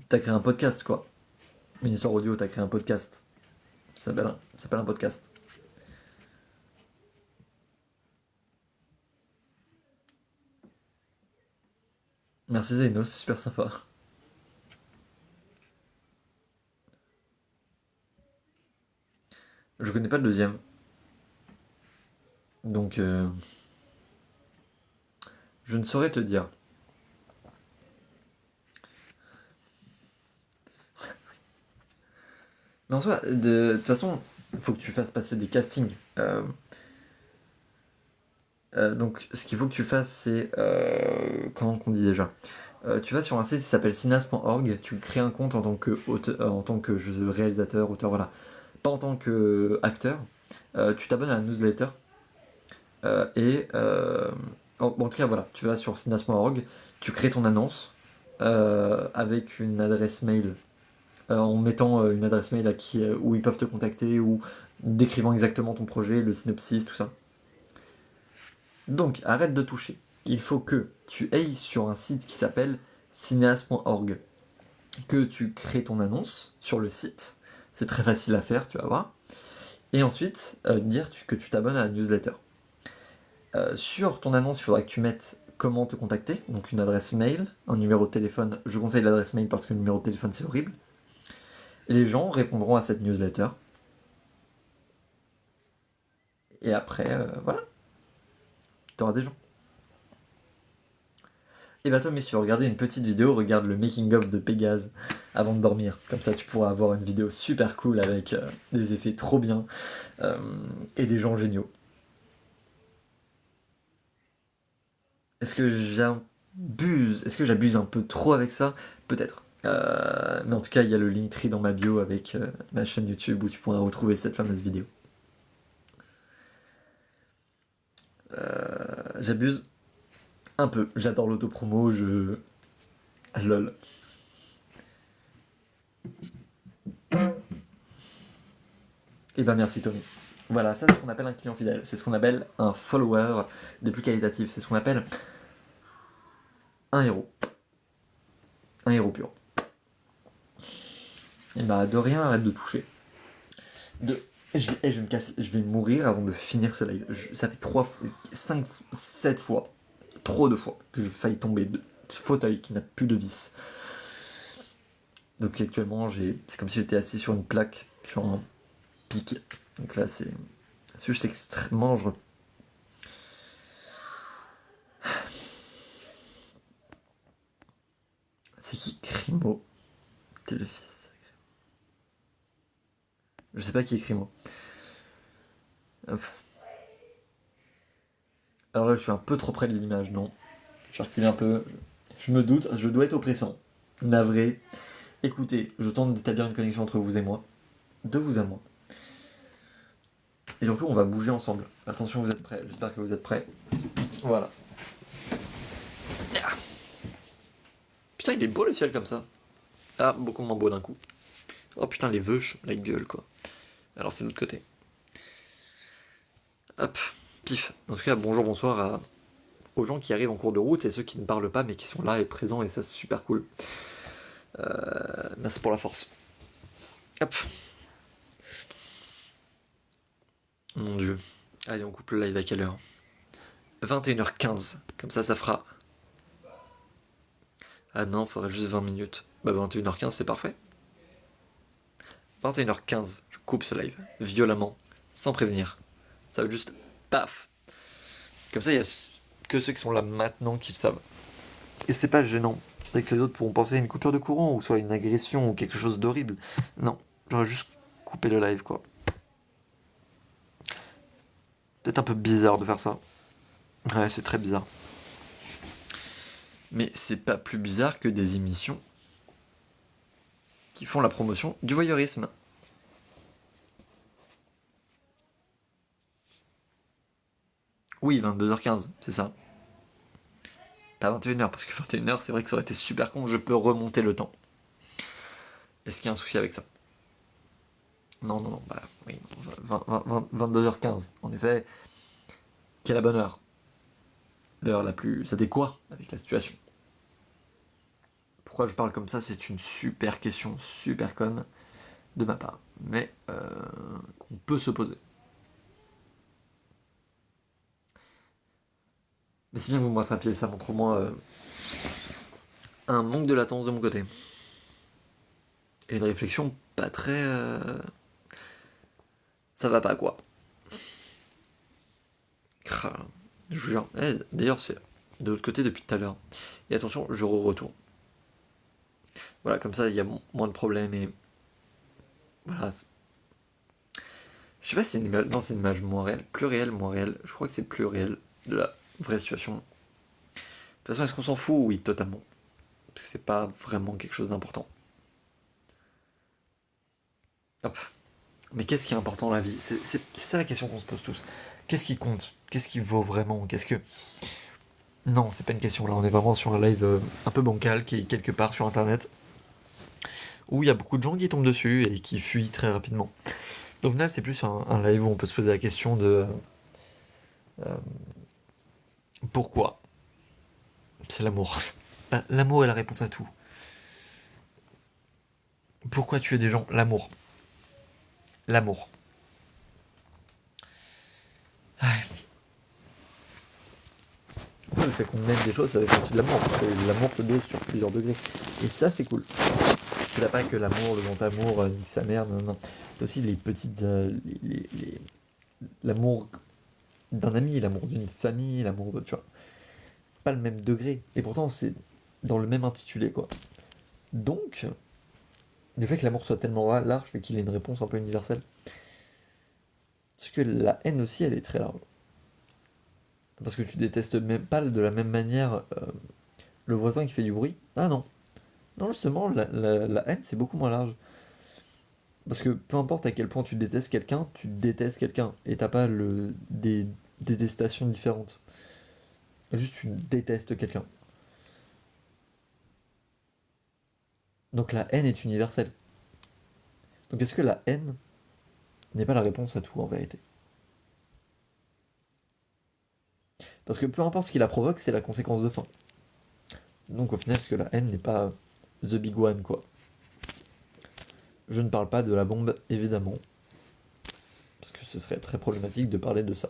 T'as créé un podcast, quoi. Une histoire audio, t'as créé un podcast. Ça s'appelle un podcast. Merci Zeno, c'est super sympa. Je connais pas le deuxième. Donc, je ne saurais te dire. Mais en soi, de toute façon, il faut que tu fasses passer des castings. Donc, ce qu'il faut que tu fasses, c'est. Comment qu'on dit déjà? Tu vas sur un site qui s'appelle cinas.org, tu crées un compte en tant que, en tant que réalisateur, auteur, voilà. Pas en tant que acteur. Tu t'abonnes à la newsletter. En tout cas, voilà, tu vas sur cinas.org, tu crées ton annonce avec une adresse mail en mettant une adresse mail où ils peuvent te contacter ou décrivant exactement ton projet, le synopsis, tout ça. Donc, arrête de toucher. Il faut que tu ailles sur un site qui s'appelle cineas.org, que tu crées ton annonce sur le site. C'est très facile à faire, tu vas voir. Et ensuite, dire que tu t'abonnes à la newsletter. Sur ton annonce, il faudra que tu mettes comment te contacter, donc une adresse mail, un numéro de téléphone. Je conseille l'adresse mail parce que le numéro de téléphone c'est horrible. Les gens répondront à cette newsletter. Et après, voilà, tu auras des gens. Et bah toi, mais si tu veux regarder une petite vidéo, regarde le making of de Pégase avant de dormir. Comme ça, tu pourras avoir une vidéo super cool avec des effets trop bien et des gens géniaux. Est-ce que j'abuse un peu trop avec ça? Peut-être. Mais en tout cas, il y a le Linktree dans ma bio avec ma chaîne YouTube où tu pourras retrouver cette fameuse vidéo. J'abuse un peu. J'adore l'autopromo, lol. Et bah merci Tommy. Voilà, ça c'est ce qu'on appelle un client fidèle. C'est ce qu'on appelle un follower des plus qualitatifs. C'est ce qu'on appelle un héros. Un héros pur. Et bah de rien, arrête de toucher. Je vais mourir avant de finir ce live. Ça fait 3 fois, 5, 7 fois, trop de fois que je faille tomber de ce fauteuil qui n'a plus de vis. Donc actuellement, c'est comme si j'étais assis sur une plaque, sur un pic. Donc là, c'est juste extrêmement dangereux. C'est qui Crimo? T'es le fils. Je sais pas qui est Crimo. Hop. Alors là, je suis un peu trop près de l'image, non? Je vais reculer un peu. Je me doute, je dois être oppressant. Navré. Écoutez, je tente d'établir une connexion entre vous et moi. De vous à moi. Et surtout, on va bouger ensemble. Attention, vous êtes prêts. J'espère que vous êtes prêts. Voilà. Putain, il est beau le ciel comme ça. Ah, beaucoup moins beau d'un coup. Oh putain, les veuches, la gueule quoi. Alors c'est de l'autre côté. Hop, pif. En tout cas, bonjour, bonsoir aux gens qui arrivent en cours de route et ceux qui ne parlent pas mais qui sont là et présents et ça c'est super cool. Merci pour la force. Hop. Mon dieu. Allez, on coupe le live à quelle heure? 21h15. Comme ça fera... Ah non, faudrait juste 20 minutes. Bah 21h15 c'est parfait. 21h15, je coupe ce live, violemment, sans prévenir. Ça va juste paf. Comme ça, il y a que ceux qui sont là maintenant qui le savent. Et c'est pas gênant. C'est que les autres pourront penser à une coupure de courant, ou soit une agression, ou quelque chose d'horrible. Non, j'aurais juste coupé le live, quoi. Peut-être un peu bizarre de faire ça. Ouais, c'est très bizarre. Mais c'est pas plus bizarre que des émissions qui font la promotion du voyeurisme. Oui, 22h15, c'est ça. Pas 21h, parce que 21h, c'est vrai que ça aurait été super con, je peux remonter le temps. Est-ce qu'il y a un souci avec ça? Non, bah oui, 22h15, en effet, qui est la bonne heure. L'heure la plus adéquate avec la situation. Pourquoi je parle comme ça? C'est une super question, super conne de ma part, mais qu'on peut se poser. Mais c'est bien que vous me rattrapiez, ça montre au moins un manque de latence de mon côté. Et une réflexion pas très... Ça va pas, quoi. Je vous jure. D'ailleurs, c'est de l'autre côté depuis tout à l'heure. Et attention, je retourne. Voilà, comme ça, il y a moins de problèmes et... Voilà. Je sais pas si c'est une image... Non, c'est une image moins réelle. Plus réelle, moins réelle. Je crois que c'est plus réel de la vraie situation. De toute façon, est-ce qu'on s'en fout? Oui, totalement. Parce que c'est pas vraiment quelque chose d'important. Hop. Mais qu'est-ce qui est important dans la vie? C'est ça la question qu'on se pose tous. Qu'est-ce qui compte? Qu'est-ce qui vaut vraiment? Qu'est-ce que... Non, c'est pas une question là, on est vraiment sur un live un peu bancal qui est quelque part sur internet où il y a beaucoup de gens qui tombent dessus et qui fuient très rapidement. Donc au final, c'est plus un live où on peut se poser la question de pourquoi? C'est l'amour. L'amour est la réponse à tout. Pourquoi tuer des gens? L'amour. L'amour. Ouais. Le fait qu'on aime des choses, ça fait partie de l'amour, parce que l'amour se dose sur plusieurs degrés. Et ça, c'est cool. Parce que t'as pas que l'amour, le grand amour, nique sa mère, non. T'as aussi les petites... l'amour d'un ami, l'amour d'une famille, l'amour de... Tu vois, pas le même degré. Et pourtant, c'est dans le même intitulé, quoi. Donc, le fait que l'amour soit tellement large fait qu'il ait une réponse un peu universelle. Parce que la haine aussi, elle est très large. Parce que tu détestes même pas de la même manière le voisin qui fait du bruit. Ah non. Non, justement, la haine, c'est beaucoup moins large. Parce que peu importe à quel point tu détestes quelqu'un, tu détestes quelqu'un. Et t'as pas des détestations différentes. Juste, tu détestes quelqu'un. Donc la haine est universelle. Donc est-ce que la haine n'est pas la réponse à tout en vérité? Parce que peu importe ce qui la provoque, c'est la conséquence de fin. Donc au final, parce que la haine n'est pas the big one, quoi. Je ne parle pas de la bombe, évidemment. Parce que ce serait très problématique de parler de ça.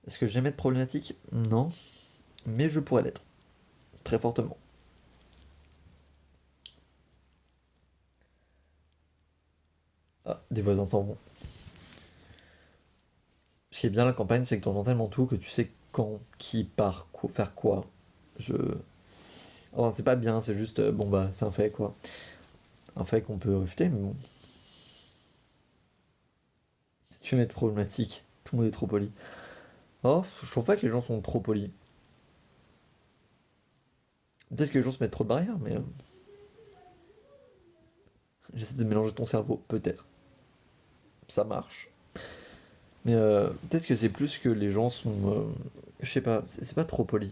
Est-ce que j'aime être problématique? Non. Mais je pourrais l'être. Très fortement. Ah, des voisins s'en vont. Ce qui est bien la campagne, c'est que t'entends tellement tout que tu sais quand, qui part, faire quoi. Je... Enfin, c'est pas bien, c'est juste, bon bah, c'est un fait, quoi. Un fait qu'on peut réfuter, mais bon. Si tu veux être problématique, tout le monde est trop poli. Oh, je trouve pas que les gens sont trop polis. Peut-être que les gens se mettent trop de barrières, mais j'essaie de mélanger ton cerveau, peut-être. Ça marche. Mais peut-être que c'est plus que les gens sont... je sais pas, c'est pas trop poli.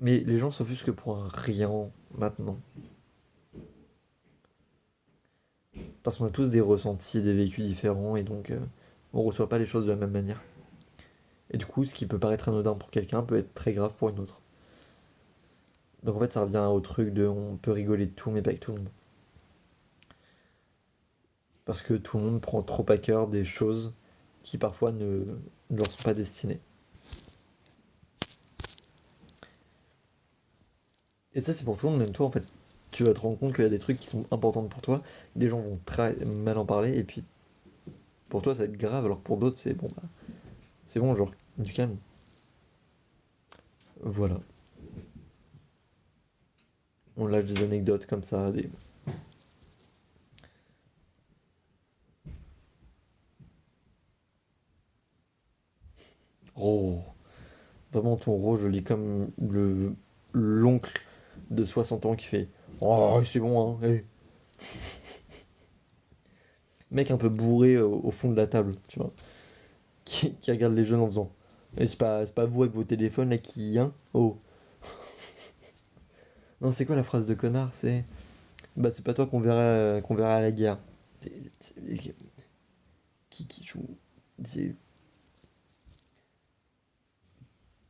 Mais les gens s'offusquent pour un rien maintenant. Parce qu'on a tous des ressentis, des vécus différents, et donc on reçoit pas les choses de la même manière. Et du coup, ce qui peut paraître anodin pour quelqu'un peut être très grave pour une autre. Donc en fait, ça revient au truc de on peut rigoler de tout, mais pas avec tout le monde. Parce que tout le monde prend trop à cœur des choses qui parfois ne leur sont pas destinées. Et ça, c'est pour tout le monde, même toi, en fait. Tu vas te rendre compte qu'il y a des trucs qui sont importants pour toi, des gens vont très mal en parler, et puis pour toi, ça va être grave, alors que pour d'autres, c'est bon, bah, c'est bon, genre, du calme. Voilà. On lâche des anecdotes comme ça, des... Oh, vraiment, ton rôle, je lis comme l'oncle de 60 ans qui fait oh, c'est bon, hein, hey. Mec un peu bourré au fond de la table, tu vois, qui regarde les jeunes en faisant. Et c'est pas vous avec vos téléphones là qui. Hein. Oh. Non, c'est quoi la phrase de connard? C'est. Bah, c'est pas toi qu'on verra à la guerre. Qui joue. C'est-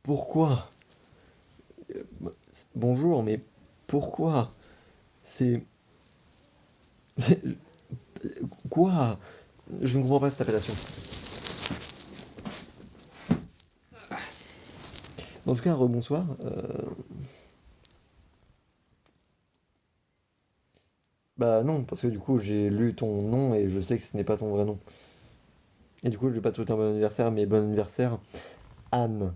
Pourquoi? Bonjour, mais pourquoi? C'est. c'est- Quoi? Je ne comprends pas cette appellation. En tout cas, rebonsoir. Bah non, parce que du coup, j'ai lu ton nom et je sais que ce n'est pas ton vrai nom. Et du coup, je vais pas te souhaiter un bon anniversaire, mais bon anniversaire, Anne.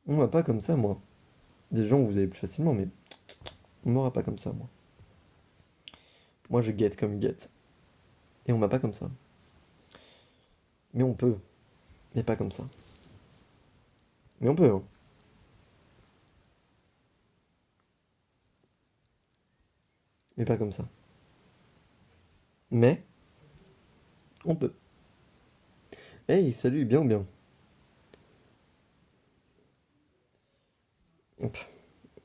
On m'a pas comme ça, moi. Des gens, vous avez plus facilement, mais on m'aura pas comme ça, moi. Moi, je guette comme guette. Et on m'a pas comme ça. Mais on peut. Mais pas comme ça. Mais on peut, hein. Mais pas comme ça. Mais on peut. Hey, salut, bien ou bien? Hop.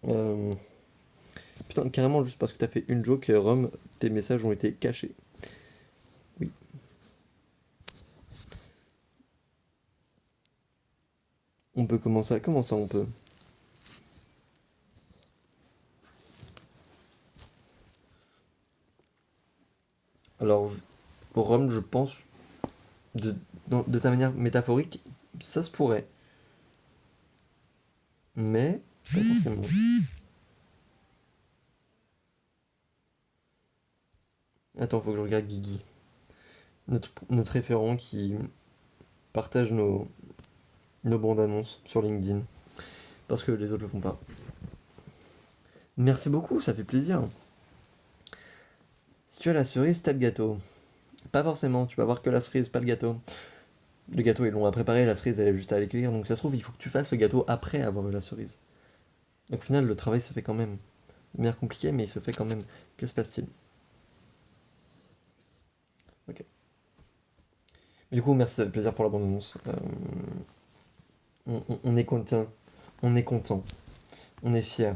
Euh, Putain, carrément, juste parce que t'as fait une joke, Rome, tes messages ont été cachés. Oui. On peut commencer. Comment ça, on peut? Alors, pour Rome, je pense, de ta manière métaphorique, ça se pourrait. Mais, pas forcément. Attends, faut que je regarde Guigui. Notre référent qui partage nos bandes annonces sur LinkedIn. Parce que les autres le font pas. Merci beaucoup, ça fait plaisir. Si tu as la cerise, t'as le gâteau. Pas forcément, tu vas avoir que la cerise, pas le gâteau. Le gâteau est long à préparer, la cerise elle est juste à aller cueillir, donc ça se trouve il faut que tu fasses le gâteau après avoir eu la cerise. Donc au final le travail se fait quand même. De manière compliquée, mais il se fait quand même. Que se passe-t-il? Ok. Du coup, merci, ça fait plaisir pour la bande annonce. On est content, on est content, on est fier.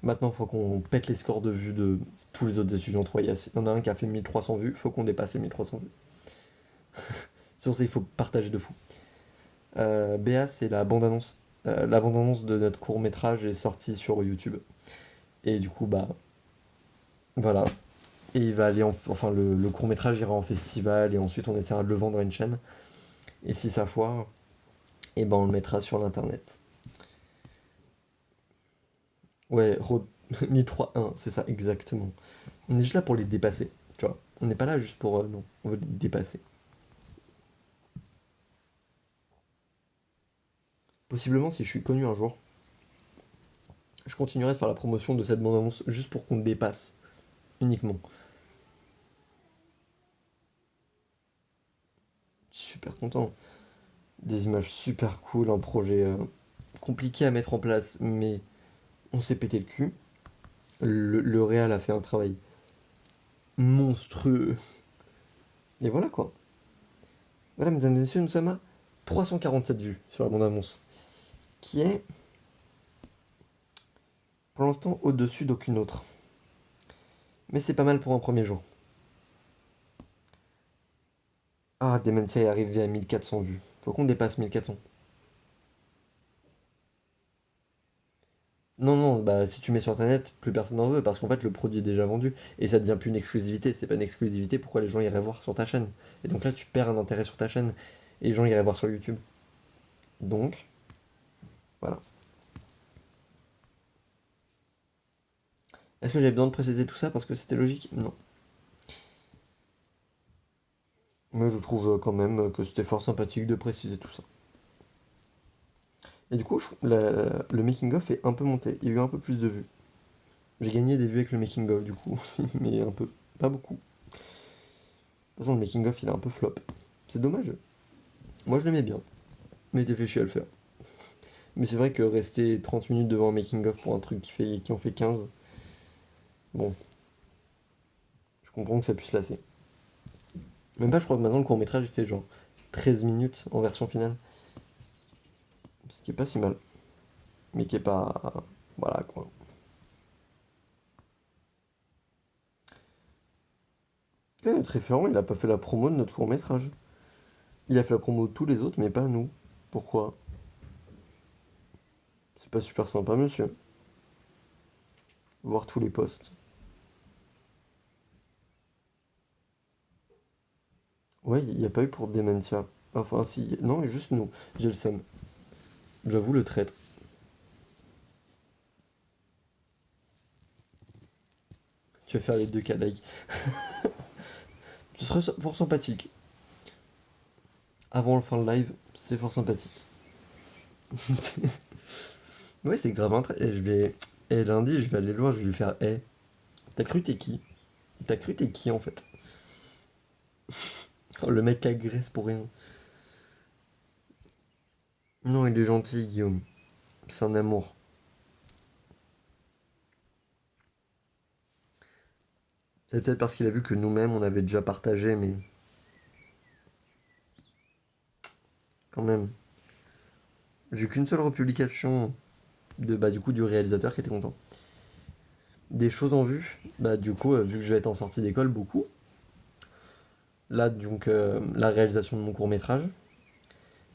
Maintenant, il faut qu'on pète les scores de vues de tous les autres étudiants 3IS. Il y en a un qui a fait 1300 vues, il faut qu'on dépasse les 1300 vues. C'est pour ça qu'il faut partager de fou. Béa, c'est la bande-annonce. La bande-annonce de notre court-métrage est sortie sur YouTube. Et du coup, bah, voilà. Et il va aller enfin, le court-métrage ira en festival et ensuite on essaiera de le vendre à une chaîne. Et si ça foire, et ben on le mettra sur l'internet. Ouais, 1003.1, c'est ça, exactement. On est juste là pour les dépasser, tu vois. On n'est pas là juste pour... non, on veut les dépasser. Possiblement, si je suis connu un jour, je continuerai de faire la promotion de cette bande-annonce juste pour qu'on dépasse, uniquement. Super content. Des images super cool, un projet compliqué à mettre en place, mais on s'est pété le cul. Le Réal a fait un travail monstrueux. Et voilà quoi. Voilà, mesdames et messieurs, nous sommes à 347 vues sur la bande-annonce, qui est pour l'instant au-dessus d'aucune autre. Mais c'est pas mal pour un premier jour. Ah, Dementia est arrivé à 1400 vues. Faut qu'on dépasse 1400. Non, non, bah si tu mets sur internet, plus personne n'en veut parce qu'en fait le produit est déjà vendu et ça devient plus une exclusivité. C'est pas une exclusivité, pourquoi les gens iraient voir sur ta chaîne? Et donc là, tu perds un intérêt sur ta chaîne et les gens iraient voir sur YouTube. Donc, voilà. Est-ce que j'avais besoin de préciser tout ça parce que c'était logique? Non. Mais je trouve quand même que c'était fort sympathique de préciser tout ça. Et du coup, le making-of est un peu monté. Il y a eu un peu plus de vues. J'ai gagné des vues avec le making-of du coup aussi, mais un peu. Pas beaucoup. De toute façon, le making-of il est un peu flop. C'est dommage. Moi je l'aimais bien. Mais t'es fait chier à le faire. Mais c'est vrai que rester 30 minutes devant un making-of pour un truc qui en fait 15, bon, je comprends que ça puisse lasser. Même pas, je crois que maintenant le court-métrage il fait genre 13 minutes en version finale. Ce qui est pas si mal. Mais qui est pas. Voilà quoi. Et notre référent, il a pas fait la promo de notre court-métrage. Il a fait la promo de tous les autres, mais pas nous. Pourquoi? C'est pas super sympa, monsieur. Voir tous les posts. Ouais, il n'y a pas eu pour Dementia. Enfin, si. Non, juste nous. J'ai le seum. J'avoue, le traître. Tu vas faire les deux cas like. Ce serait fort sympathique. Avant le fin de live, c'est fort sympathique. Ouais, c'est grave un trait. Et je vais. Et lundi, je vais aller le voir, je vais lui faire. Eh, t'as cru t'es qui? T'as cru t'es qui en fait? Oh, le mec agresse pour rien. Non, il est gentil, Guillaume. C'est un amour. C'est peut-être parce qu'il a vu que nous-mêmes, on avait déjà partagé, mais quand même. J'ai eu qu'une seule republication de, bah, du coup, du réalisateur qui était content. Des choses en vue, bah, du coup, vu que je vais être en sortie d'école beaucoup, là, donc, la réalisation de mon court-métrage,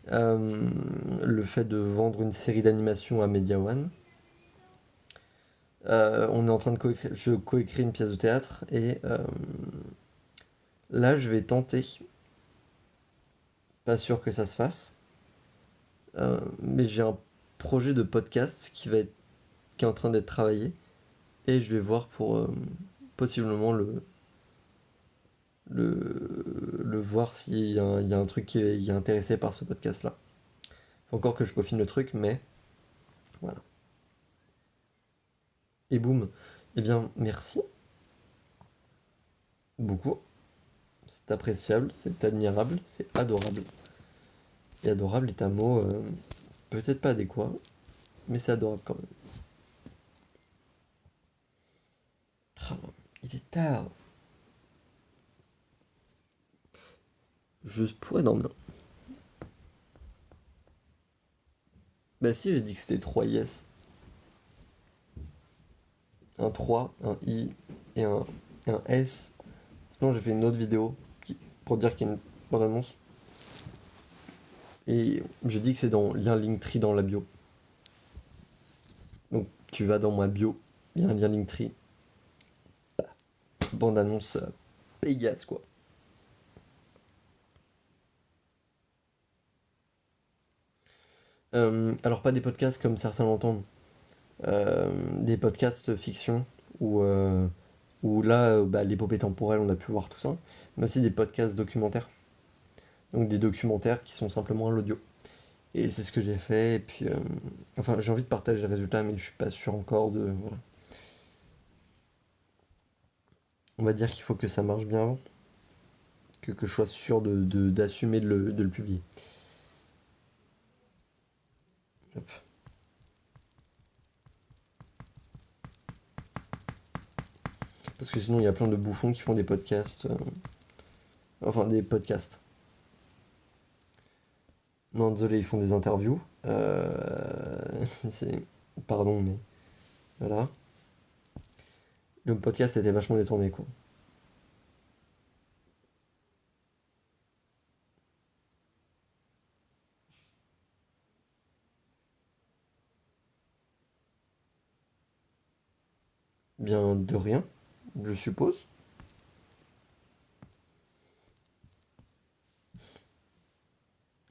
euh, le fait de vendre une série d'animation à Media One. On est en train de coécrire, je coécris une pièce de théâtre et là je vais tenter, pas sûr que ça se fasse, mais j'ai un projet de podcast qui est en train d'être travaillé et je vais voir pour possiblement le voir s'il y a un truc qui est intéressé par ce podcast là. Faut encore que je peaufine le truc, mais voilà. Et boum. Eh bien, merci beaucoup. C'est appréciable, c'est admirable, c'est adorable. Et adorable est un mot peut-être pas adéquat, mais c'est adorable quand même. Ah, il est tard. Je pourrais dormir. Bah si, j'ai dit que c'était 3 yes. un 3, un I et un S. Sinon, j'ai fait une autre vidéo pour dire qu'il y a une bonne annonce. Et je dis que c'est dans lien Linktree dans la bio. Donc tu vas dans ma bio, il y a un lien Linktree. Bande annonce Pégase quoi. Alors pas des podcasts comme certains l'entendent. Des podcasts fiction où là l'épopée temporelle on a pu voir tout ça. Mais aussi des podcasts documentaires. Donc des documentaires qui sont simplement à l'audio. Et c'est ce que j'ai fait. Et puis, enfin, j'ai envie de partager les résultats, mais je suis pas sûr encore de. Voilà. On va dire qu'il faut que ça marche bien avant. Que je sois sûr d'assumer de le publier. Hop. Parce que sinon, il y a plein de bouffons qui font des podcasts. Enfin, des podcasts. Non, désolé, ils font des interviews. C'est... Pardon, mais voilà. Le podcast était vachement détourné, quoi. Bien de rien, je suppose.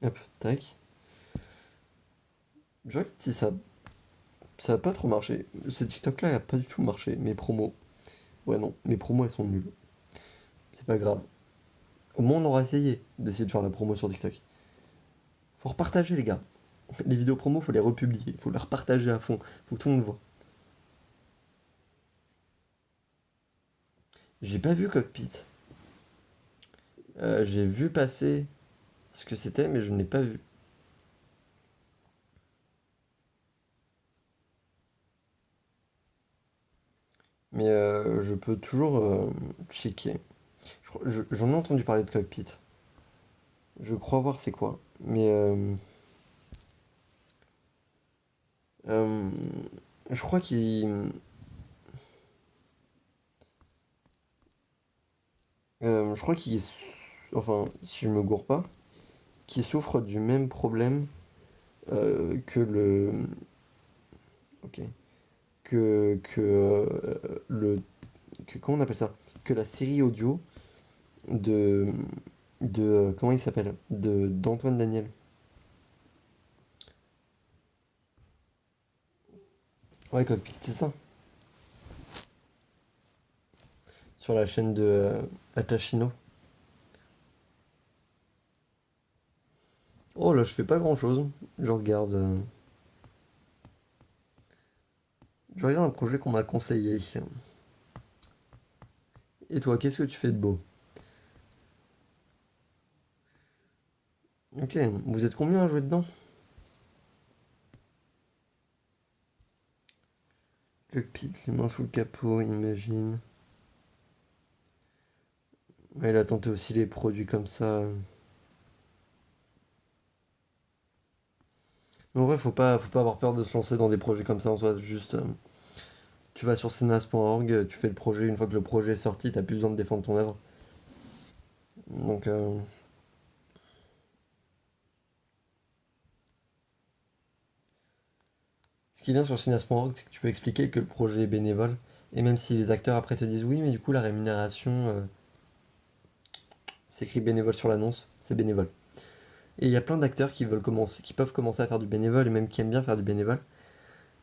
Hop, tac. Je regarde si ça a pas trop marché. Ce TikTok là a pas du tout marché. Mes promos. Ouais, non, mes promos elles sont nulles. C'est pas grave. Au moins on aura essayé d'essayer de faire la promo sur TikTok. Faut repartager les gars. Les vidéos promo, faut les republier. Faut les repartager à fond. Faut que tout le monde voit. J'ai pas vu Cockpit. J'ai vu passer ce que c'était, mais je n'ai pas vu. Mais je peux toujours checker. J'en ai entendu parler de Cockpit. Je crois voir c'est quoi. Mais euh, je crois je crois enfin, si je me gourre pas, qu'il souffre du même problème que le, ok, le, comment on appelle ça, que la série audio de, comment il s'appelle, d'Antoine Daniel. Ouais, Cockpit, c'est ça. Sur la chaîne de Atachino. Oh là, je fais pas grand chose. Je regarde. Je regarde un projet qu'on m'a conseillé. Et toi, qu'est-ce que tu fais de beau? Ok, vous êtes combien à jouer dedans? Cockpit, les mains sous le capot, imagine. Ouais, il a tenté aussi les produits comme ça. Mais en vrai, faut pas avoir peur de se lancer dans des projets comme ça en soi. Juste, tu vas sur cineas.org, tu fais le projet. Une fois que le projet est sorti, t'as plus besoin de défendre ton œuvre. Donc, ce qui est bien sur cineas.org, c'est que tu peux expliquer que le projet est bénévole. Et même si les acteurs après te disent oui, mais du coup, la rémunération, c'est écrit bénévole sur l'annonce, c'est bénévole. Et il y a plein d'acteurs qui veulent commencer, qui peuvent commencer à faire du bénévole et même qui aiment bien faire du bénévole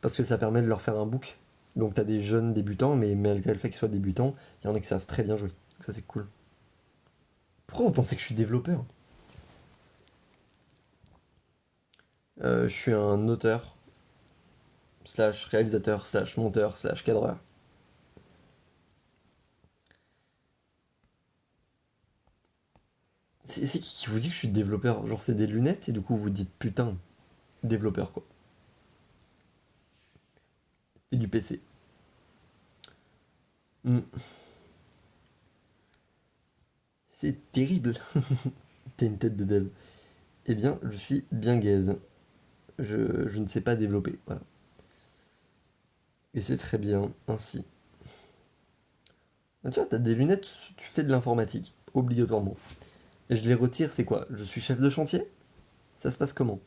parce que ça permet de leur faire un book. Donc t'as des jeunes débutants, mais malgré le fait qu'ils soient débutants, il y en a qui savent très bien jouer. Donc ça c'est cool. Pourquoi vous pensez que je suis développeur? Je suis un auteur, slash réalisateur, slash monteur, slash cadreur. C'est qui vous dit que je suis développeur? Genre c'est des lunettes et du coup vous dites putain, développeur quoi. Et du PC. Hmm. C'est terrible. T'as une tête de dev. Eh bien, je suis bien gaze. Je ne sais pas développer. Voilà. Et c'est très bien ainsi. Ah, tiens, t'as des lunettes, tu fais de l'informatique, obligatoirement. Et je les retire, c'est quoi? Je suis chef de chantier? Ça se passe comment?